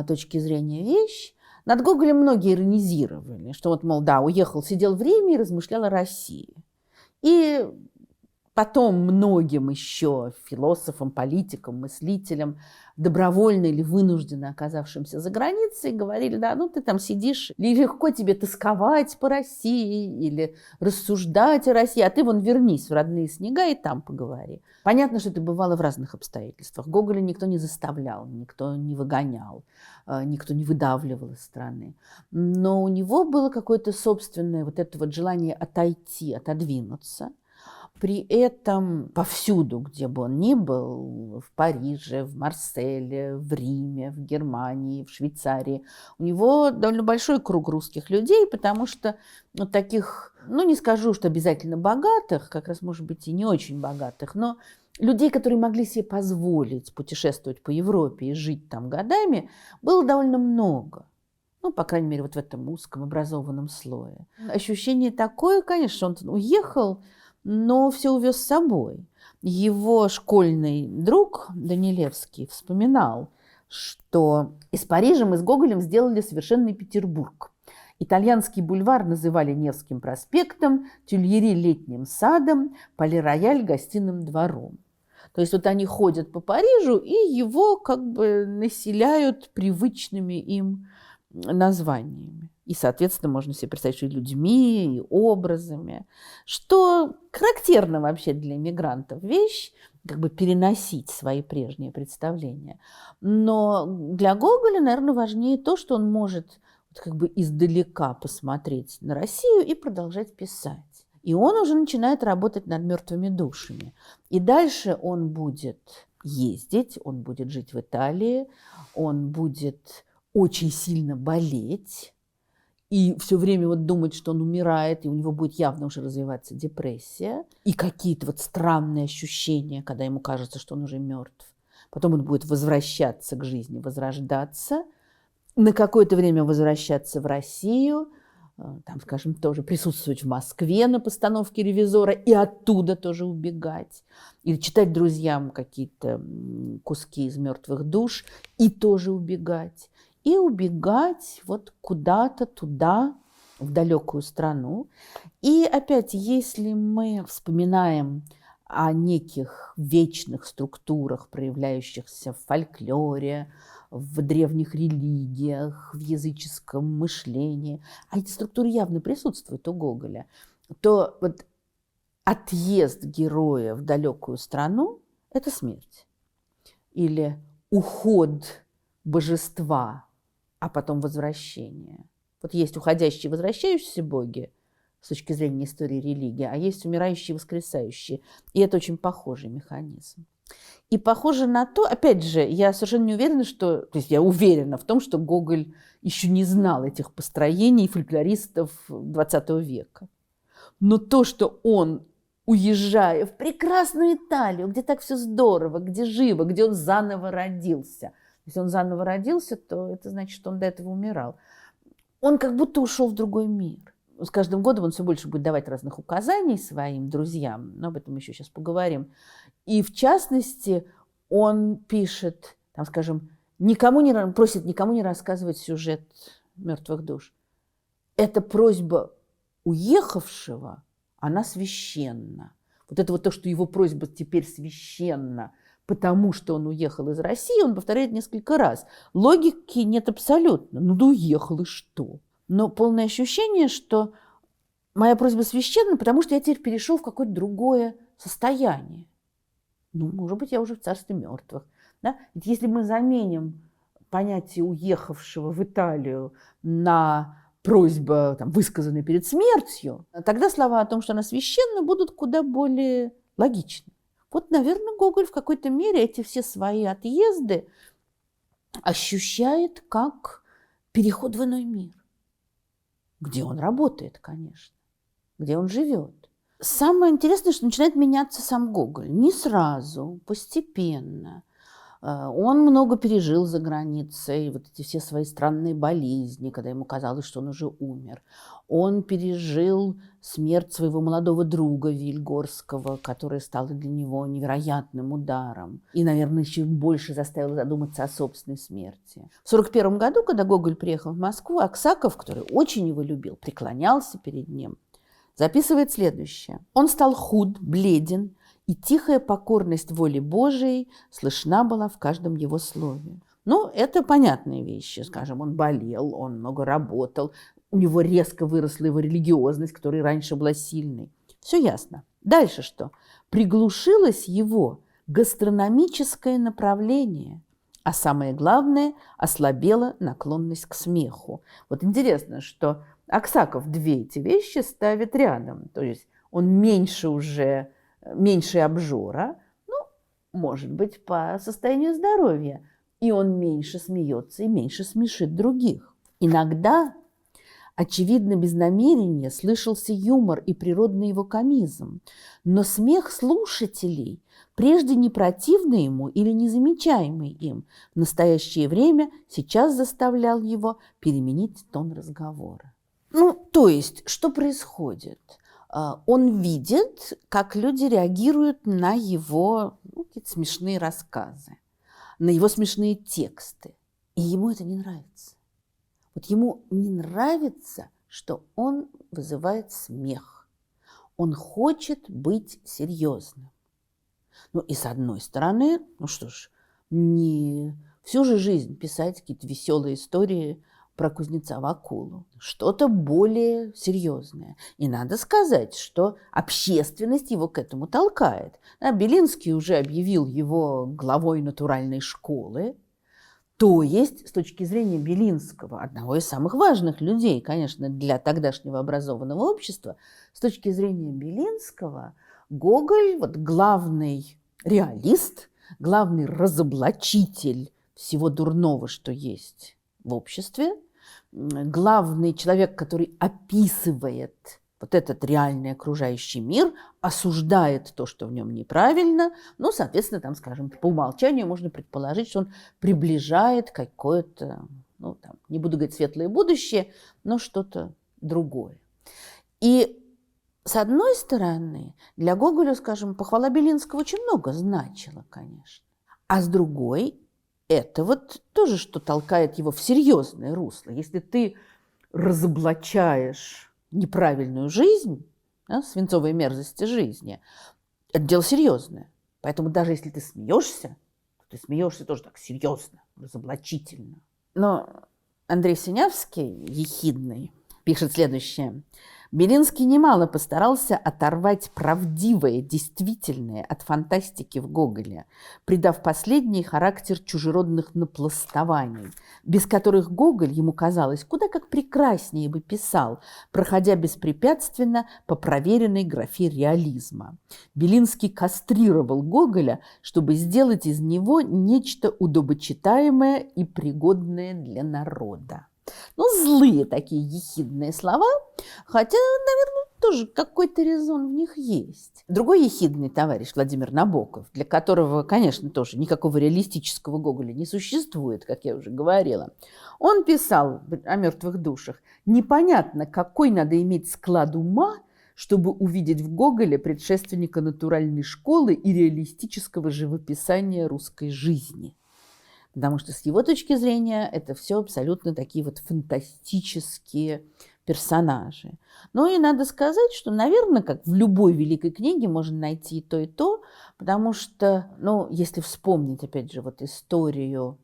точки зрения вещь. Над Гоголем многие иронизировали, что вот, мол, да, уехал, сидел в Риме и размышлял о России. И потом многим еще философам, политикам, мыслителям, добровольно или вынужденно оказавшимся за границей, говорили: да, ну ты там сидишь, легко тебе тосковать по России или рассуждать о России, а ты вон вернись в родные снега и там поговори. Понятно, что это бывало в разных обстоятельствах. Гоголя никто не заставлял, никто не выгонял, никто не выдавливал из страны. Но у него было какое-то собственное вот это вот желание отойти, отодвинуться. При этом повсюду, где бы он ни был, в Париже, в Марселе, в Риме, в Германии, в Швейцарии, у него довольно большой круг русских людей, потому что вот таких, ну не скажу, что обязательно богатых, как раз, может быть, и не очень богатых, но людей, которые могли себе позволить путешествовать по Европе и жить там годами, было довольно много. Ну, по крайней мере, вот в этом узком образованном слое. Ощущение такое, конечно, он уехал, но все увез с собой. Его школьный друг Данилевский вспоминал, что из Парижа мы с Гоголем сделали совершенный Петербург. Итальянский бульвар называли Невским проспектом, Тюильри летним садом, Пале-Рояль гостиным двором. То есть вот они ходят по Парижу и его как бы населяют привычными им названиями. И, соответственно, можно себе представить, что и людьми, и образами. Что характерно вообще для иммигрантов вещь, как бы переносить свои прежние представления. Но для Гоголя, наверное, важнее то, что он может вот как бы издалека посмотреть на Россию и продолжать писать. И он уже начинает работать над мертвыми душами. И дальше он будет ездить, он будет жить в Италии, он будет очень сильно болеть и все время вот думать, что он умирает, и у него будет явно уже развиваться депрессия, и какие-то вот странные ощущения, когда ему кажется, что он уже мертв. Потом он будет возвращаться к жизни, возрождаться, на какое-то время возвращаться в Россию, там, скажем, тоже присутствовать в Москве на постановке «Ревизора» и оттуда тоже убегать. Или читать друзьям какие-то куски из «Мертвых душ» и тоже убегать. И убегать вот куда-то туда, в далекую страну. И опять, если мы вспоминаем о неких вечных структурах, проявляющихся в фольклоре, в древних религиях, в языческом мышлении, а эти структуры явно присутствуют у Гоголя, то вот отъезд героя в далекую страну – это смерть. Или уход божества, а потом возвращение. Вот есть уходящие, возвращающиеся боги с точки зрения истории религии, а есть умирающие, воскресающие. И это очень похожий механизм. И похоже на то, опять же, я совершенно не уверена, что, то есть я уверена в том, что Гоголь еще не знал этих построений фольклористов XX века. Но то, что он, уезжая в прекрасную Италию, где так все здорово, где живо, где он заново родился. Если он заново родился, то это значит, что он до этого умирал. Он как будто ушел в другой мир. С каждым годом он все больше будет давать разных указаний своим друзьям, но об этом мы еще сейчас поговорим. И в частности, он пишет, там, скажем, просит никому не рассказывать сюжет «Мертвых душ». Эта просьба уехавшего, она священна. Вот это вот то, что его просьба теперь священна, потому что он уехал из России, он повторяет несколько раз. Логики нет абсолютно. Ну да уехал, и что? Но полное ощущение, что моя просьба священна, потому что я теперь перешел в какое-то другое состояние. Ну, может быть, я уже в царстве мертвых. Да? Ведь если мы заменим понятие уехавшего в Италию на просьбу, там, высказанную перед смертью, тогда слова о том, что она священна, будут куда более логичны. Вот, наверное, Гоголь в какой-то мере эти все свои отъезды ощущает как переход в иной мир, где он работает, конечно, где он живет. Самое интересное, что начинает меняться сам Гоголь. Не сразу, постепенно. Он много пережил за границей, вот эти все свои странные болезни, когда ему казалось, что он уже умер. Он пережил смерть своего молодого друга Вильгорского, которая стала для него невероятным ударом. И, наверное, еще больше заставила задуматься о собственной смерти. В 1941 году, когда Гоголь приехал в Москву, Аксаков, который очень его любил, преклонялся перед ним, записывает следующее. Он стал худ, бледен и тихая покорность воле Божией слышна была в каждом его слове. Ну, это понятные вещи. Скажем, он болел, он много работал, у него резко выросла его религиозность, которая раньше была сильной. Все ясно. Дальше что? Приглушилось его гастрономическое направление, а самое главное, ослабела наклонность к смеху. Вот интересно, что Аксаков две эти вещи ставит рядом. То есть он меньше обжора, ну, может быть, по состоянию здоровья, и он меньше смеется и меньше смешит других. Иногда, очевидно, без намерения слышался юмор и природный его комизм, но смех слушателей, прежде не противный ему или незамечаемый им, в настоящее время сейчас заставлял его переменить тон разговора. Ну, то есть, что происходит? Он видит, как люди реагируют на его какие-то смешные рассказы, на его смешные тексты, и ему это не нравится. Вот ему не нравится, что он вызывает смех. Он хочет быть серьезным. Ну и с одной стороны, ну что ж, не всю же жизнь писать какие-то веселые истории про кузнеца Вакулу. Что-то более серьезное. И надо сказать, что общественность его к этому толкает. Белинский уже объявил его главой натуральной школы. То есть, с точки зрения Белинского, одного из самых важных людей, конечно, для тогдашнего образованного общества, с точки зрения Белинского, Гоголь, вот главный реалист, главный разоблачитель всего дурного, что есть в обществе, главный человек, который описывает вот этот реальный окружающий мир, осуждает то, что в нем неправильно, ну, соответственно, там, скажем, по умолчанию можно предположить, что он приближает какое-то, ну, там, не буду говорить светлое будущее, но что-то другое. И с одной стороны, для Гоголя, скажем, похвала Белинского очень много значила, конечно. А с другой, это вот тоже, что толкает его в серьезное русло. Если ты разоблачаешь неправильную жизнь, да, свинцовые мерзости жизни, это дело серьезное. Поэтому даже если ты смеешься, то ты смеешься тоже так серьезно, разоблачительно. Но Андрей Синявский, ехидный, пишет следующее. Белинский немало постарался оторвать правдивое, действительное от фантастики в Гоголе, придав последний характер чужеродных напластований, без которых Гоголь, ему казалось, куда как прекраснее бы писал, проходя беспрепятственно по проверенной графе реализма. Белинский кастрировал Гоголя, чтобы сделать из него нечто удобочитаемое и пригодное для народа. Ну, злые такие ехидные слова, хотя, наверное, тоже какой-то резон в них есть. Другой ехидный товарищ Владимир Набоков, для которого, конечно, тоже никакого реалистического Гоголя не существует, как я уже говорила, он писал о мертвых душах: непонятно, какой надо иметь склад ума, чтобы увидеть в Гоголе предшественника натуральной школы и реалистического живописания русской жизни. Потому что с его точки зрения это все абсолютно такие вот фантастические персонажи. Ну и надо сказать, что, наверное, как в любой великой книге можно найти и то, потому что, ну, если вспомнить, опять же, вот историю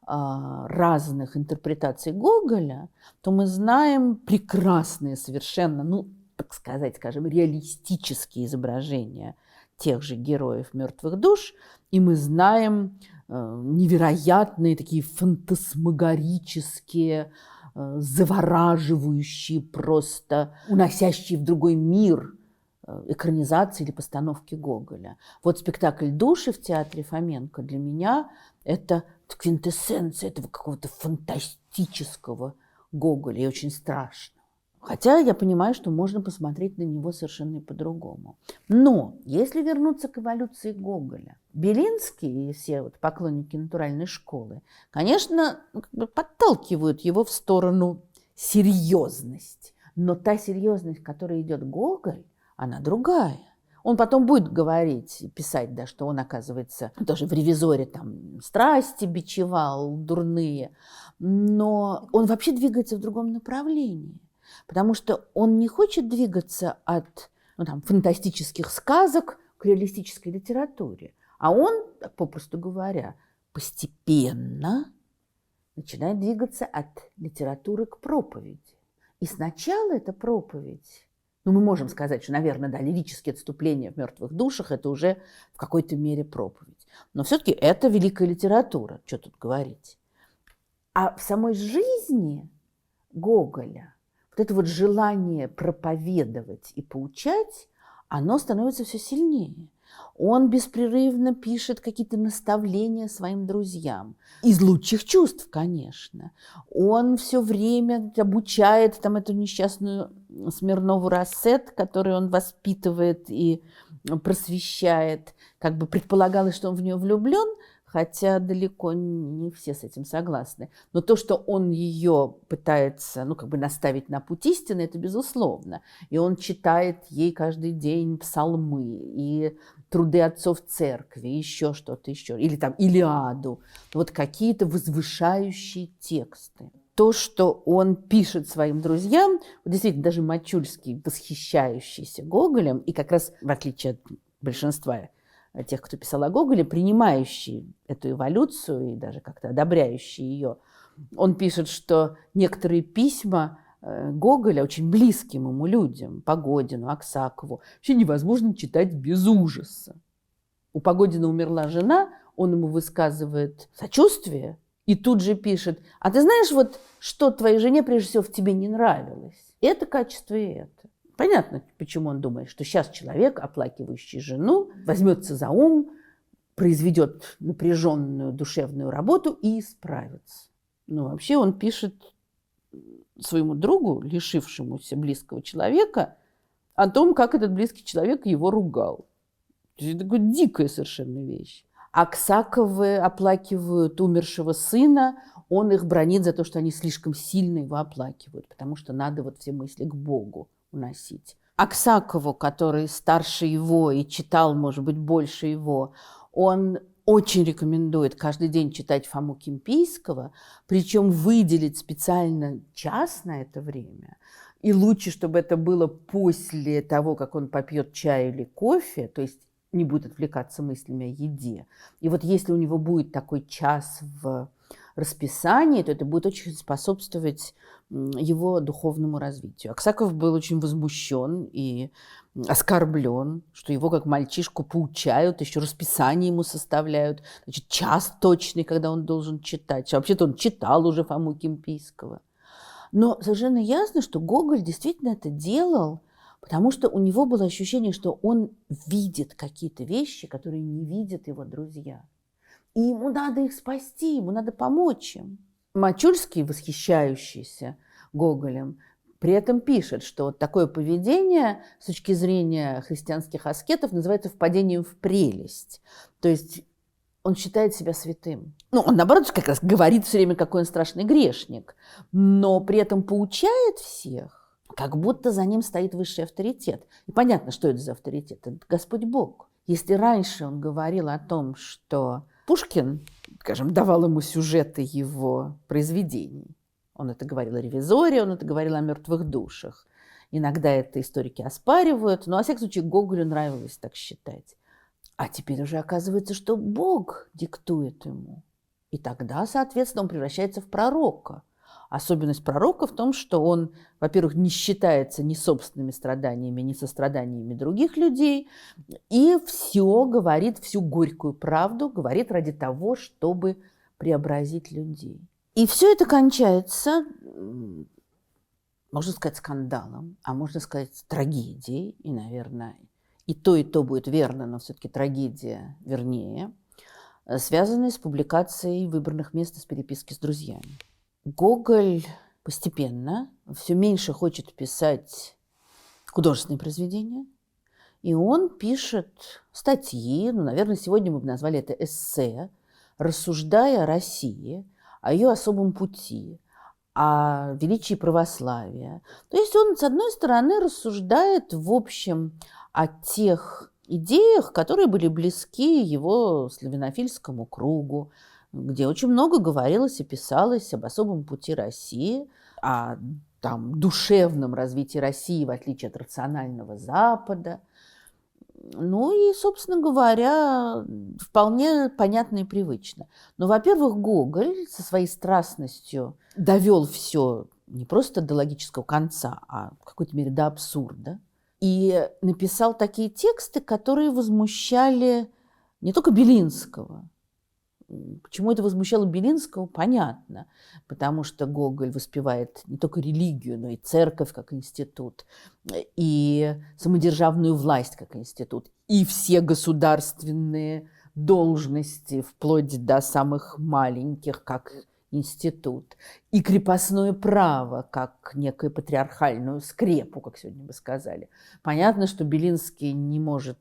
разных интерпретаций Гоголя, то мы знаем прекрасные совершенно, ну, так сказать, скажем, реалистические изображения тех же героев мертвых душ, и мы знаем невероятные такие фантасмагорические, завораживающие, просто уносящие в другой мир экранизации или постановки Гоголя. Вот спектакль «Души» в театре Фоменко для меня – это квинтэссенция этого какого-то фантастического Гоголя, и очень страшно. Хотя я понимаю, что можно посмотреть на него совершенно по-другому. Но если вернуться к эволюции Гоголя, Белинский и все вот поклонники натуральной школы, конечно, подталкивают его в сторону серьезности. Но та серьезность, к которой идет Гоголь, она другая. Он потом будет говорить, писать, да, что он, оказывается, тоже в «Ревизоре» там страсти бичевал, дурные. Но он вообще двигается в другом направлении. Потому что он не хочет двигаться от фантастических сказок к реалистической литературе. А он, попросту говоря, постепенно начинает двигаться от литературы к проповеди. И сначала эта проповедь, ну, мы можем сказать, что, наверное, да, лирические отступления в «Мертвых душах» – это уже в какой-то мере проповедь. Но все-таки это великая литература, что тут говорить. А в самой жизни Гоголя вот это вот желание проповедовать и поучать, оно становится все сильнее. Он беспрерывно пишет какие-то наставления своим друзьям. Из лучших чувств, конечно. Он все время обучает там эту несчастную Смирнову Рассет, которую он воспитывает и просвещает. Как бы предполагалось, что он в нее влюблен, хотя далеко не все с этим согласны. Но то, что он ее пытается, ну, как бы наставить на путь истины, это безусловно. И он читает ей каждый день псалмы и труды отцов церкви, еще что-то еще. Или там Илиаду. Вот какие-то возвышающие тексты. То, что он пишет своим друзьям, вот действительно, даже Мачульский, восхищающийся Гоголем, и как раз, в отличие от большинства тех, кто писал о Гоголе, принимающие эту эволюцию и даже как-то одобряющие ее, он пишет, что некоторые письма Гоголя очень близким ему людям, Погодину, Аксакову, вообще невозможно читать без ужаса. У Погодина умерла жена, он ему высказывает сочувствие и тут же пишет: а ты знаешь, вот что твоей жене прежде всего в тебе не нравилось? Это качество и это. Понятно, почему он думает, что сейчас человек, оплакивающий жену, возьмется за ум, произведет напряженную душевную работу и исправится. Но вообще он пишет своему другу, лишившемуся близкого человека, о том, как этот близкий человек его ругал. Это такая дикая совершенно вещь. Аксаковы оплакивают умершего сына, он их бранит за то, что они слишком сильно его оплакивают, потому что надо вот все мысли к Богу уносить. Аксакову, который старше его и читал, может быть, больше его, он очень рекомендует каждый день читать Фому Кимпийского, причем выделить специально час на это время. И лучше, чтобы это было после того, как он попьет чай или кофе, то есть не будет отвлекаться мыслями о еде. И вот если у него будет такой час в расписании, то это будет очень способствовать его духовному развитию. Аксаков был очень возмущен и оскорблен, что его как мальчишку поучают, еще расписание ему составляют, значит, час точный, когда он должен читать. Вообще-то он читал уже Фому Кимпийского. Но совершенно ясно, что Гоголь действительно это делал, потому что у него было ощущение, что он видит какие-то вещи, которые не видят его друзья. И ему надо их спасти, ему надо помочь им. Мачульский, восхищающийся Гоголем, при этом пишет, что вот такое поведение с точки зрения христианских аскетов называется впадением в прелесть. То есть он считает себя святым. Ну, он, наоборот, как раз говорит все время, какой он страшный грешник, но при этом поучает всех, как будто за ним стоит высший авторитет. И понятно, что это за авторитет. Это Господь Бог. Если раньше он говорил о том, что Пушкин, скажем, давал ему сюжеты его произведений, он это говорил о «Ревизоре», он это говорил о «Мертвых душах». Иногда это историки оспаривают, но, во всяком случае, Гоголю нравилось так считать. А теперь уже оказывается, что Бог диктует ему. И тогда, соответственно, он превращается в пророка. Особенность пророка в том, что он, во-первых, не считается ни собственными страданиями, ни со страданиями других людей, и все говорит, всю горькую правду говорит ради того, чтобы преобразить людей. И все это кончается, можно сказать, скандалом, а можно сказать, трагедией, и, наверное, и то будет верно, но все-таки трагедия вернее, связанная с публикацией выбранных мест из переписки с друзьями. Гоголь постепенно все меньше хочет писать художественные произведения, и он пишет статьи, ну, наверное, сегодня мы бы назвали это эссе, рассуждая о России, о ее особом пути, о величии православия. То есть он, с одной стороны, рассуждает, в общем, о тех идеях, которые были близки его славянофильскому кругу, где очень много говорилось и писалось об особом пути России, о там, душевном развитии России, в отличие от рационального Запада. Ну и, собственно говоря, вполне понятно и привычно. Но, во-первых, Гоголь со своей страстностью довел все не просто до логического конца, а в какой-то мере до абсурда. И написал такие тексты, которые возмущали не только Белинского. Почему это возмущало Белинского, понятно. Потому что Гоголь воспевает не только религию, но и церковь как институт, и самодержавную власть как институт, и все государственные должности, вплоть до самых маленьких, как институт, и крепостное право, как некую патриархальную скрепу, как сегодня бы сказали. Понятно, что Белинский не может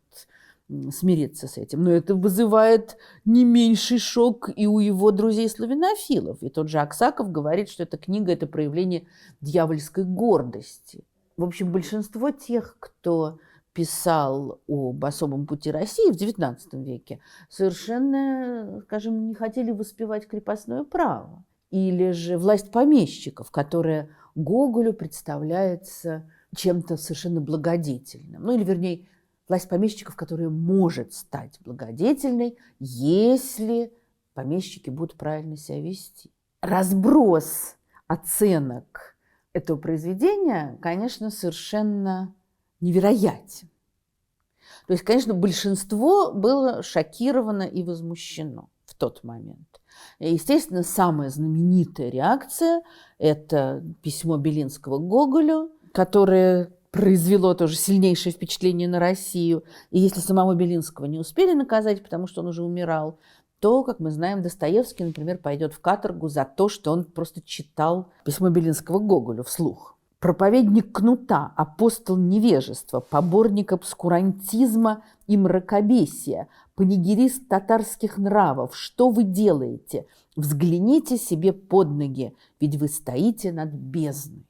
смириться с этим. Но это вызывает не меньший шок и у его друзей-славянофилов. И тот же Аксаков говорит, что эта книга – это проявление дьявольской гордости. В общем, большинство тех, кто писал об особом пути России в XIX веке, совершенно, скажем, не хотели воспевать крепостное право. Или же власть помещиков, которая Гоголю представляется чем-то совершенно благодетельным. Ну, или, вернее, власть помещиков, которая может стать благодетельной, если помещики будут правильно себя вести. Разброс оценок этого произведения, конечно, совершенно невероятен. То есть, конечно, большинство было шокировано и возмущено в тот момент. И, естественно, самая знаменитая реакция – это письмо Белинского к Гоголю, которое произвело тоже сильнейшее впечатление на Россию. И если самого Белинского не успели наказать, потому что он уже умирал, то, как мы знаем, Достоевский, например, пойдет в каторгу за то, что он просто читал письмо Белинского к Гоголю вслух. Проповедник кнута, апостол невежества, поборник обскурантизма и мракобесия, панигерист татарских нравов, что вы делаете? Взгляните себе под ноги, ведь вы стоите над бездной.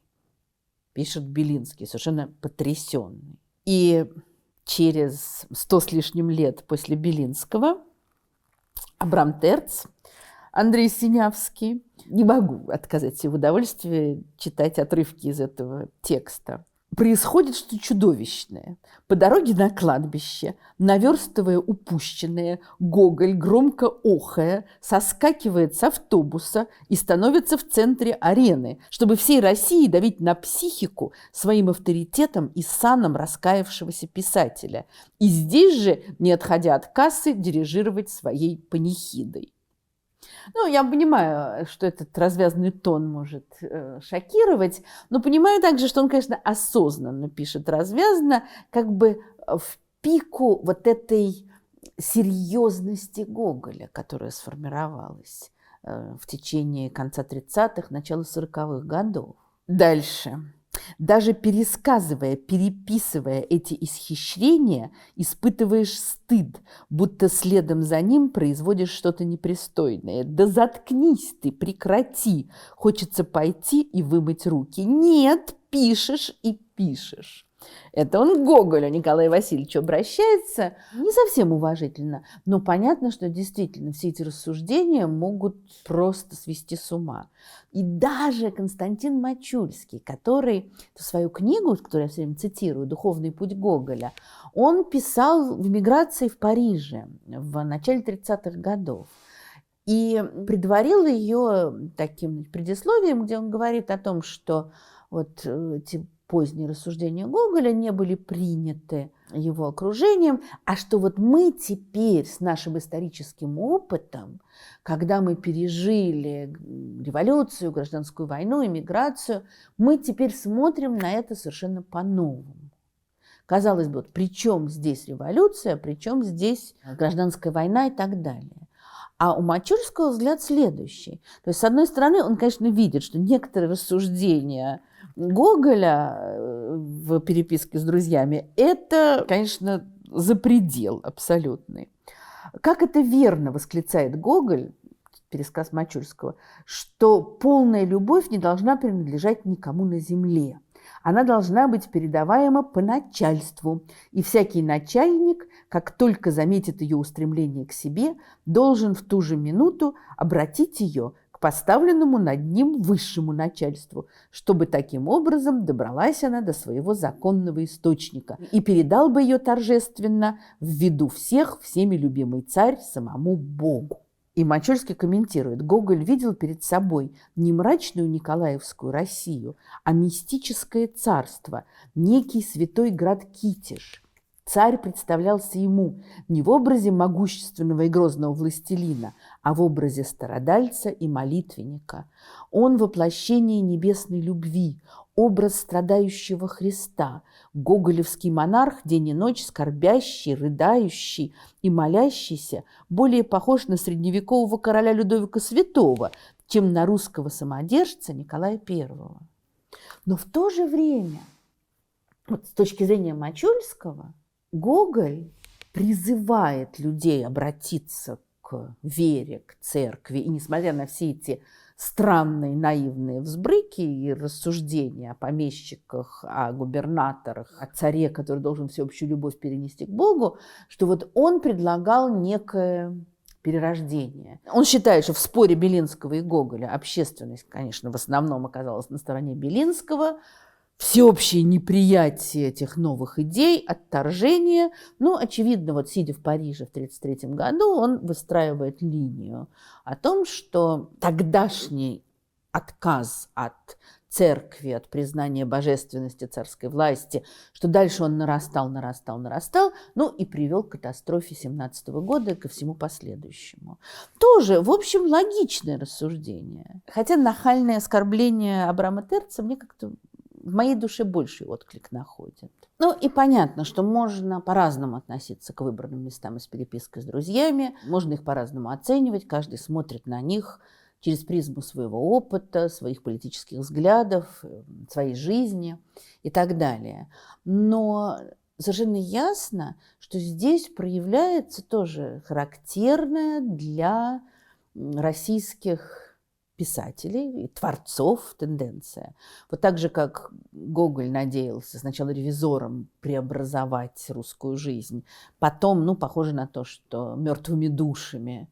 Пишет Белинский, совершенно потрясенный. И через 100 с лишним лет после Белинского Абрам Терц, Андрей Синявский, не могу отказать себе в удовольствии читать отрывки из этого текста. Происходит что-то чудовищное. По дороге на кладбище, наверстывая упущенное, Гоголь, громко охая, соскакивает с автобуса и становится в центре арены, чтобы всей России давить на психику своим авторитетом и саном раскаявшегося писателя. И здесь же, не отходя от кассы, дирижировать своей панихидой. Ну, я понимаю, что этот развязанный тон может шокировать, но понимаю также, что он, конечно, осознанно пишет развязно, как бы в пику вот этой серьезности Гоголя, которая сформировалась в течение конца 30-х, начала 40-х годов. Дальше. Даже пересказывая, переписывая эти исхищрения, испытываешь стыд, будто следом за ним производишь что-то непристойное. Да заткнись ты, прекрати. Хочется пойти и вымыть руки. Нет, пишешь и пишешь. Это он к Гоголю, Николаю Васильевичу, обращается не совсем уважительно, но понятно, что действительно все эти рассуждения могут просто свести с ума. И даже Константин Мачульский, который свою книгу, которую я все время цитирую, «Духовный путь Гоголя», он писал в эмиграции в Париже в начале 30-х годов. И предварил ее таким предисловием, где он говорит о том, что вот эти поздние рассуждения Гоголя не были приняты его окружением, а что вот мы теперь с нашим историческим опытом, когда мы пережили революцию, гражданскую войну, эмиграцию, мы теперь смотрим на это совершенно по-новому. Казалось бы, вот при чем здесь революция, при чем здесь гражданская война и так далее. А у Мачульского взгляд следующий. То есть, с одной стороны, он, конечно, видит, что некоторые рассуждения Гоголя в переписке с друзьями – это, конечно, запредел абсолютный. Как это верно восклицает Гоголь, пересказ Мачульского, что полная любовь не должна принадлежать никому на земле. Она должна быть передаваема по начальству, и всякий начальник, как только заметит ее устремление к себе, должен в ту же минуту обратить ее к к поставленному над ним высшему начальству, чтобы таким образом добралась она до своего законного источника и передал бы ее торжественно в виду всех всеми любимый царь самому Богу. И Мачульский комментирует: Гоголь видел перед собой не мрачную Николаевскую Россию, а мистическое царство, некий святой град Китеж. Царь представлялся ему не в образе могущественного и грозного властелина, а в образе страдальца и молитвенника. Он воплощение небесной любви, образ страдающего Христа, гоголевский монарх, день и ночь скорбящий, рыдающий и молящийся, более похож на средневекового короля Людовика Святого, чем на русского самодержца Николая I. Но в то же время, вот с точки зрения Мачульского, Гоголь призывает людей обратиться к вере, к церкви. И несмотря на все эти странные наивные взбрыки и рассуждения о помещиках, о губернаторах, о царе, который должен всеобщую любовь перенести к Богу, что вот он предлагал некое перерождение. Он считает, что в споре Белинского и Гоголя общественность, конечно, в основном оказалась на стороне Белинского, всеобщее неприятие этих новых идей, отторжение. Ну, очевидно, вот сидя в Париже в 1933 году, он выстраивает линию о том, что тогдашний отказ от церкви, от признания божественности царской власти, что дальше он нарастал, ну и привел к катастрофе 1917 года и ко всему последующему. Тоже, в общем, логичное рассуждение. Хотя нахальное оскорбление Абрама Терца мне как-то в моей душе больший отклик находит. Ну и понятно, что можно по-разному относиться к выбранным местам из переписки с друзьями, можно их по-разному оценивать, каждый смотрит на них через призму своего опыта, своих политических взглядов, своей жизни и так далее. Но совершенно ясно, что здесь проявляется тоже характерная для российских писателей и творцов тенденция. Вот так же, как Гоголь надеялся сначала ревизором преобразовать русскую жизнь, потом, ну, похоже на то, что мертвыми душами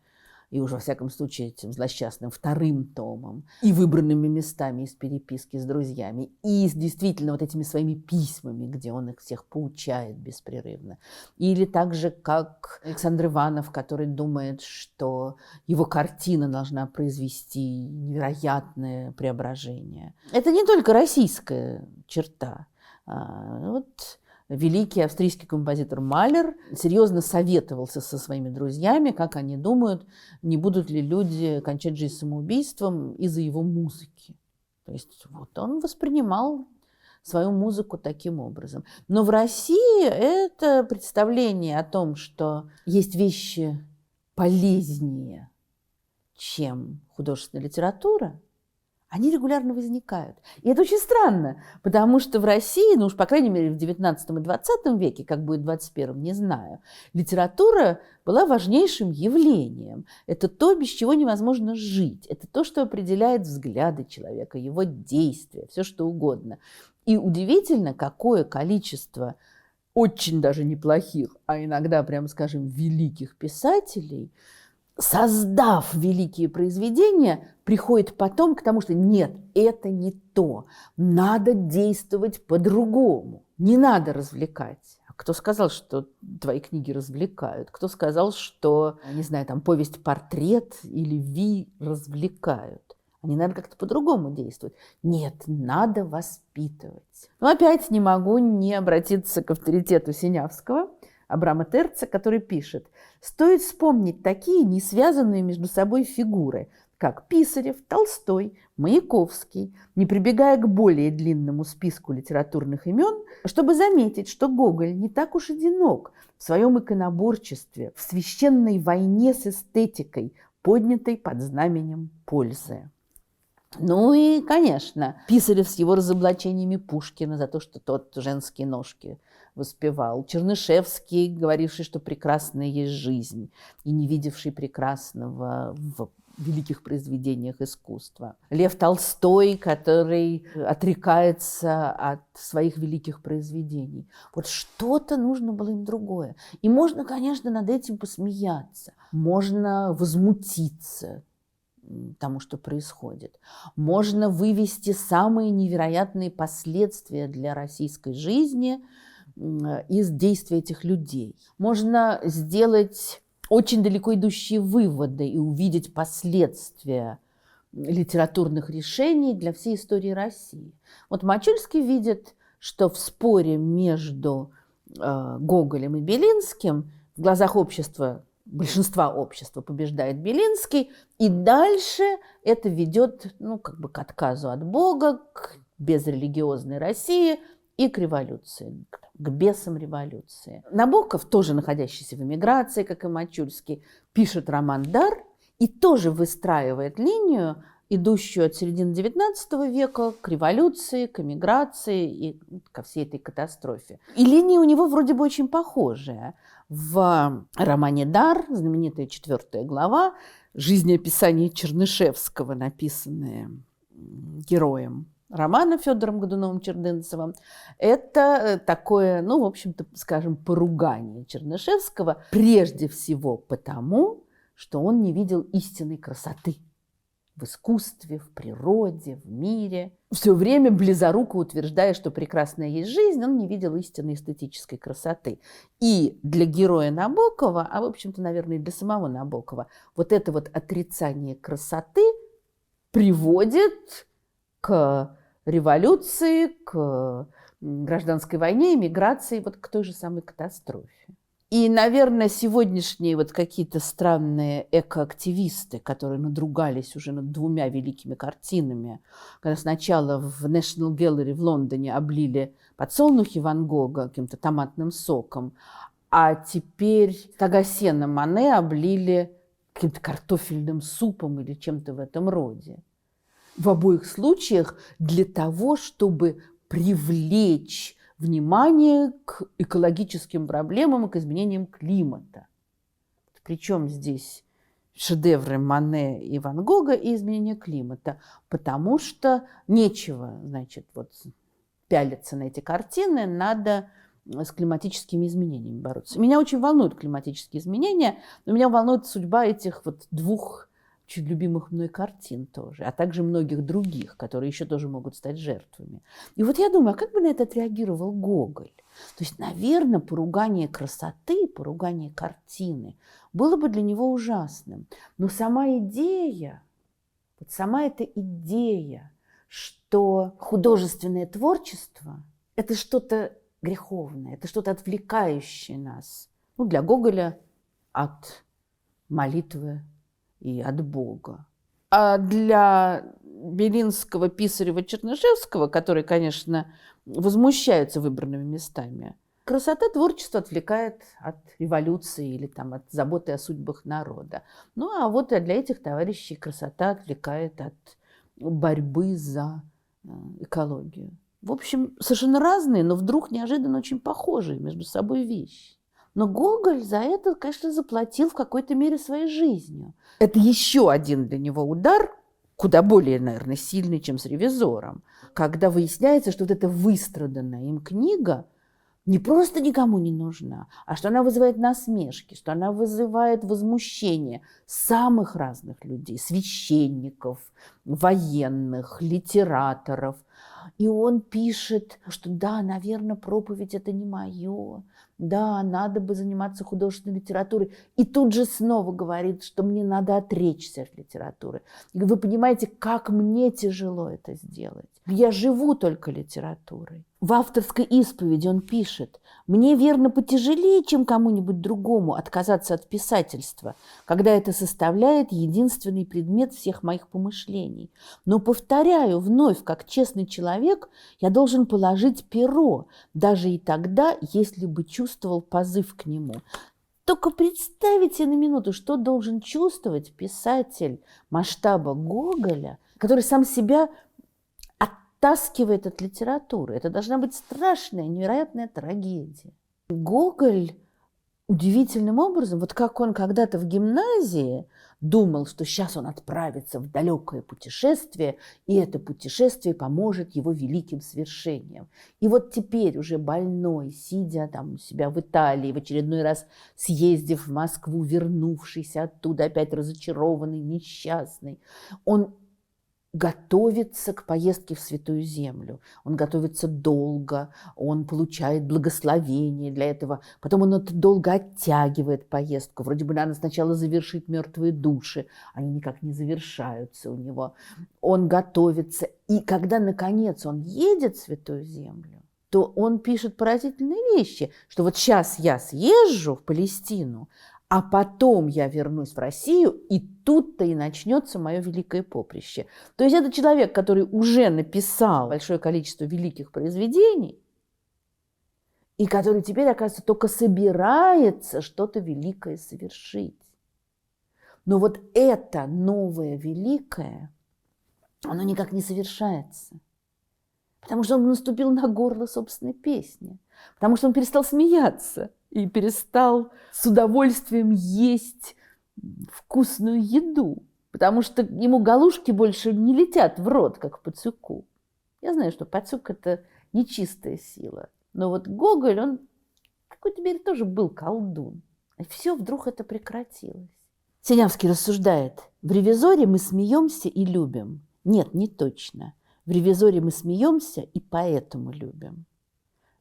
и уже, во всяком случае, этим злосчастным вторым томом, и выбранными местами из переписки с друзьями, и действительно вот этими своими письмами, где он их всех поучает беспрерывно. Или так же, как Александр Иванов, который думает, что его картина должна произвести невероятное преображение. Это не только российская черта. Вот великий австрийский композитор Малер серьезно советовался со своими друзьями, как они думают, не будут ли люди кончать жизнь самоубийством из-за его музыки. То есть вот он воспринимал свою музыку таким образом. Но в России это представление о том, что есть вещи полезнее, чем художественная литература, они регулярно возникают. И это очень странно, потому что в России, ну уж по крайней мере в XIX и XX веке, как будет в XXI, не знаю, литература была важнейшим явлением. Это то, без чего невозможно жить. Это то, что определяет взгляды человека, его действия, все что угодно. И удивительно, какое количество очень даже неплохих, а иногда, прямо скажем, великих писателей, создав великие произведения, приходит потом к тому, что нет, это не то. Надо действовать по-другому. Не надо развлекать. А кто сказал, что твои книги развлекают? Кто сказал, что, не знаю, там повесть «Портрет» или «Ви» развлекают? Они, наверное, как-то по-другому действуют. Нет, надо воспитывать. Но опять не могу не обратиться к авторитету Синявского, Абрама Терца, который пишет: «Стоит вспомнить такие не связанные между собой фигуры, как Писарев, Толстой, Маяковский, не прибегая к более длинному списку литературных имен, чтобы заметить, что Гоголь не так уж одинок в своем иконоборчестве, в священной войне с эстетикой, поднятой под знаменем пользы». Ну и, конечно, Писарев с его разоблачениями Пушкина за то, что тот женские ножки воспевал. Чернышевский, говоривший, что прекрасная есть жизнь, и не видевший прекрасного в великих произведениях искусства. Лев Толстой, который отрекается от своих великих произведений. Вот что-то нужно было им другое. И можно, конечно, над этим посмеяться, можно возмутиться. тому, что происходит. Можно вывести самые невероятные последствия для российской жизни из действий этих людей. Можно сделать очень далеко идущие выводы и увидеть последствия литературных решений для всей истории России. Вот Мачульский видит, что в споре между Гоголем и Белинским в глазах общества, большинства общества побеждает Белинский, и дальше это ведет к отказу от Бога, к безрелигиозной России и к революции, к бесам революции. Набоков, тоже находящийся в эмиграции, как и Мачульский, пишет роман «Дар» и тоже выстраивает линию, идущую от середины XIX века к революции, к эмиграции и ко всей этой катастрофе. И линия у него вроде бы очень похожая. В романе «Дар», знаменитая 4 глава, жизнеописание Чернышевского, написанное героем романа Федором Годуновым-Чердынцевым, это такое, в общем-то, скажем, поругание Чернышевского, прежде всего потому, что он не видел истинной красоты в искусстве, в природе, в мире. Все время близоруко утверждая, что прекрасная есть жизнь, он не видел истинной эстетической красоты. И для героя Набокова, а в общем-то, наверное, и для самого Набокова, вот это вот отрицание красоты приводит к революции, к гражданской войне, эмиграции, вот к той же самой катастрофе. И, наверное, сегодняшние вот какие-то странные экоактивисты, которые надругались уже над 2 великими картинами, когда сначала в National Gallery в Лондоне облили подсолнухи Ван Гога каким-то томатным соком, а теперь Тагасена Мане облили каким-то картофельным супом или чем-то в этом роде. В обоих случаях для того, чтобы привлечь внимание к экологическим проблемам и к изменениям климата. Причем здесь шедевры Мане и Ван Гога и изменение климата, потому что нечего, пялиться на эти картины, надо с климатическими изменениями бороться. Меня очень волнуют климатические изменения, но меня волнует судьба этих 2 очень любимых мной картин тоже, а также многих других, которые еще тоже могут стать жертвами. И вот я думаю, а как бы на это отреагировал Гоголь? То есть, наверное, поругание красоты, поругание картины было бы для него ужасным. Но сама идея, сама эта идея, что художественное творчество – это что-то греховное, это что-то отвлекающее нас, для Гоголя от молитвы и от Бога. А для Белинского, Писарева, Чернышевского, которые, конечно, возмущаются выбранными местами, красота творчества отвлекает от революции или от заботы о судьбах народа. А вот для этих товарищей красота отвлекает от борьбы за экологию. В общем, совершенно разные, но вдруг неожиданно очень похожие между собой вещи. Но Гоголь за это, конечно, заплатил в какой-то мере своей жизнью. Это еще один для него удар, куда более, наверное, сильный, чем с «Ревизором», когда выясняется, что вот эта выстраданная им книга не просто никому не нужна, а что она вызывает насмешки, что она вызывает возмущение самых разных людей, священников, военных, литераторов. И он пишет, что да, наверное, проповедь – это не мое, да, надо бы заниматься художественной литературой. И тут же снова говорит, что мне надо отречься от литературы. И вы понимаете, как мне тяжело это сделать. Я живу только литературой. В авторской исповеди он пишет: «Мне, верно, потяжелее, чем кому-нибудь другому, отказаться от писательства, когда это составляет единственный предмет всех моих помышлений. Но, повторяю вновь, как честный человек, я должен положить перо, даже и тогда, если бы чувствовал позыв к нему». Только представьте на минуту, что должен чувствовать писатель масштаба Гоголя, который сам себя оттаскивает от литературы. Это должна быть страшная, невероятная трагедия. Гоголь удивительным образом, вот как он когда-то в гимназии думал, что сейчас он отправится в далекое путешествие, и это путешествие поможет его великим свершениям. И вот теперь уже больной, сидя там у себя в Италии, в очередной раз съездив в Москву, вернувшийся оттуда опять разочарованный, несчастный, он готовится к поездке в Святую Землю. Он готовится долго, он получает благословение для этого. Потом он это долго оттягивает поездку. Вроде бы надо сначала завершить мертвые души. Они никак не завершаются у него. Он готовится. И когда, наконец, он едет в Святую Землю, то он пишет поразительные вещи, что вот сейчас я съезжу в Палестину, а потом я вернусь в Россию, и тут-то и начнется мое великое поприще. То есть это человек, который уже написал большое количество великих произведений, и который теперь, оказывается, только собирается что-то великое совершить. Но вот это новое великое, оно никак не совершается. Потому что он наступил на горло собственной песни. Потому что он перестал смеяться и перестал с удовольствием есть вкусную еду. Потому что ему галушки больше не летят в рот, как Пацюку. Я знаю, что Пацюк – это нечистая сила. Но вот Гоголь, он какой-то мере тоже был колдун. И все вдруг это прекратилось. Синявский рассуждает: в «Ревизоре» мы смеемся и любим. Нет, не точно. В «Ревизоре» мы смеемся и поэтому любим.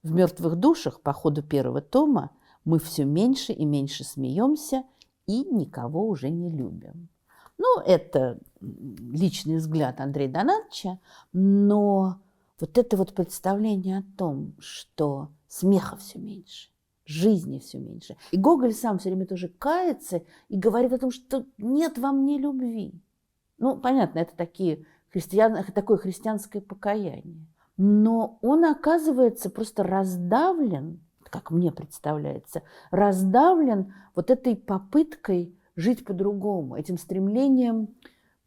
В «Мертвых душах» по ходу первого тома мы все меньше и меньше смеемся и никого уже не любим. Ну, это личный взгляд Андрея Донатовича, но вот это вот представление о том, что смеха все меньше, жизни все меньше. И Гоголь сам все время тоже кается и говорит о том, что нет во мне любви. Ну, понятно, это такое христианское покаяние. Но он оказывается просто раздавлен, как мне представляется, раздавлен вот этой попыткой жить по-другому, этим стремлением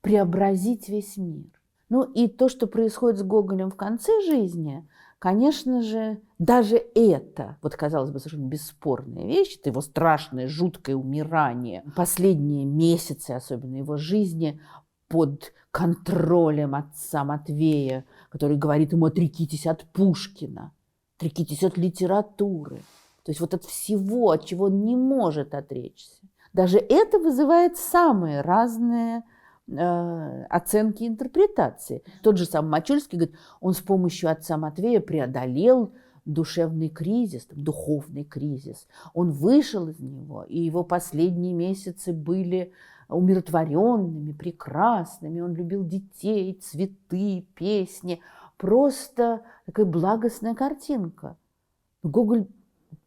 преобразить весь мир. Ну и то, что происходит с Гоголем в конце жизни, конечно же, даже это, вот казалось бы, совершенно бесспорная вещь, это его страшное, жуткое умирание, последние месяцы, особенно его жизни, под контролем отца Матвея, который говорит ему: отрекитесь от Пушкина, отрекитесь от литературы. То есть вот от всего, от чего он не может отречься. Даже это вызывает самые разные оценки и интерпретации. Тот же сам Мачульский говорит, он с помощью отца Матвея преодолел душевный кризис, духовный кризис. Он вышел из него, и его последние месяцы были умиротворенными, прекрасными. Он любил детей, цветы, песни. Просто такая благостная картинка. Но Гоголь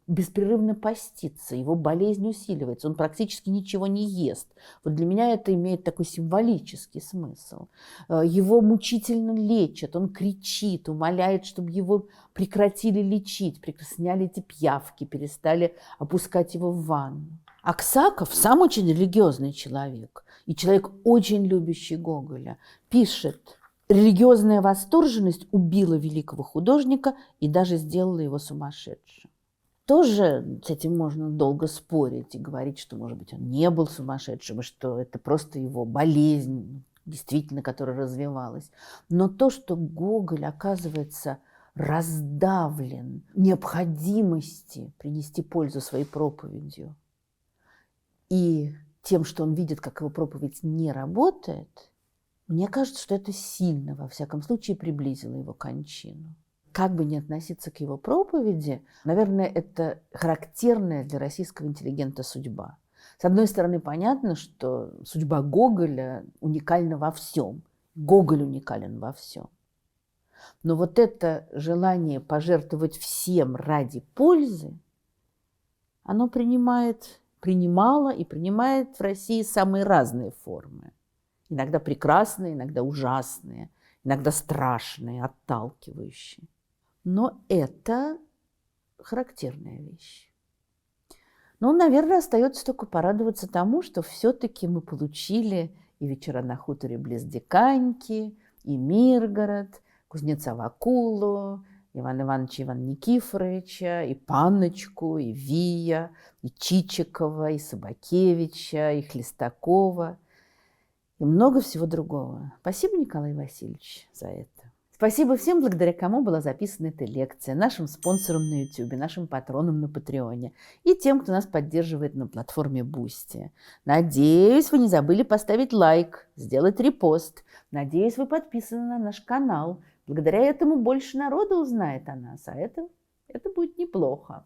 беспрерывно постится, его болезнь усиливается, он практически ничего не ест. Вот для меня это имеет такой символический смысл. Его мучительно лечат, он кричит, умоляет, чтобы его прекратили лечить, сняли эти пиявки, перестали опускать его в ванну. Аксаков сам очень религиозный человек и человек, очень любящий Гоголя, пишет: религиозная восторженность убила великого художника и даже сделала его сумасшедшим. Тоже с этим можно долго спорить и говорить, что, может быть, он не был сумасшедшим, и что это просто его болезнь, действительно, которая развивалась. Но то, что Гоголь, оказывается, раздавлен необходимости принести пользу своей проповедью и тем, что он видит, как его проповедь не работает, мне кажется, что это сильно, во всяком случае, приблизило его кончину. Как бы ни относиться к его проповеди, наверное, это характерная для российского интеллигента судьба. С одной стороны, понятно, что судьба Гоголя уникальна во всем. Гоголь уникален во всем. Но вот это желание пожертвовать всем ради пользы, оно принимало и принимает в России самые разные формы. Иногда прекрасные, иногда ужасные, иногда страшные, отталкивающие. Но это характерная вещь. Но, наверное, остается только порадоваться тому, что все-таки мы получили и «Вечера на хуторе близ Диканьки», и «Миргород», кузнеца Вакулу, Ивана Ивановича Ивана Никифоровича, и Панночку, и Вия, и Чичикова, и Собакевича, и Хлестакова. и много всего другого. Спасибо, Николай Васильевич, за это. Спасибо всем, благодаря кому была записана эта лекция, нашим спонсорам на YouTube, нашим патронам на Патреоне и тем, кто нас поддерживает на платформе Boosty. Надеюсь, вы не забыли поставить лайк, сделать репост. Надеюсь, вы подписаны на наш канал. Благодаря этому больше народу узнает о нас, а это будет неплохо.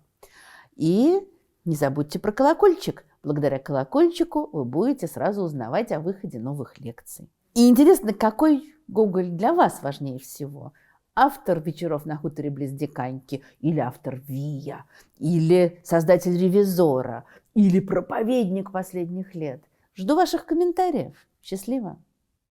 И не забудьте про колокольчик. Благодаря колокольчику вы будете сразу узнавать о выходе новых лекций. И интересно, какой Гоголь для вас важнее всего? Автор «Вечеров на хуторе близ Диканьки» или автор «Вия», или создатель «Ревизора», или проповедник последних лет? Жду ваших комментариев. Счастливо!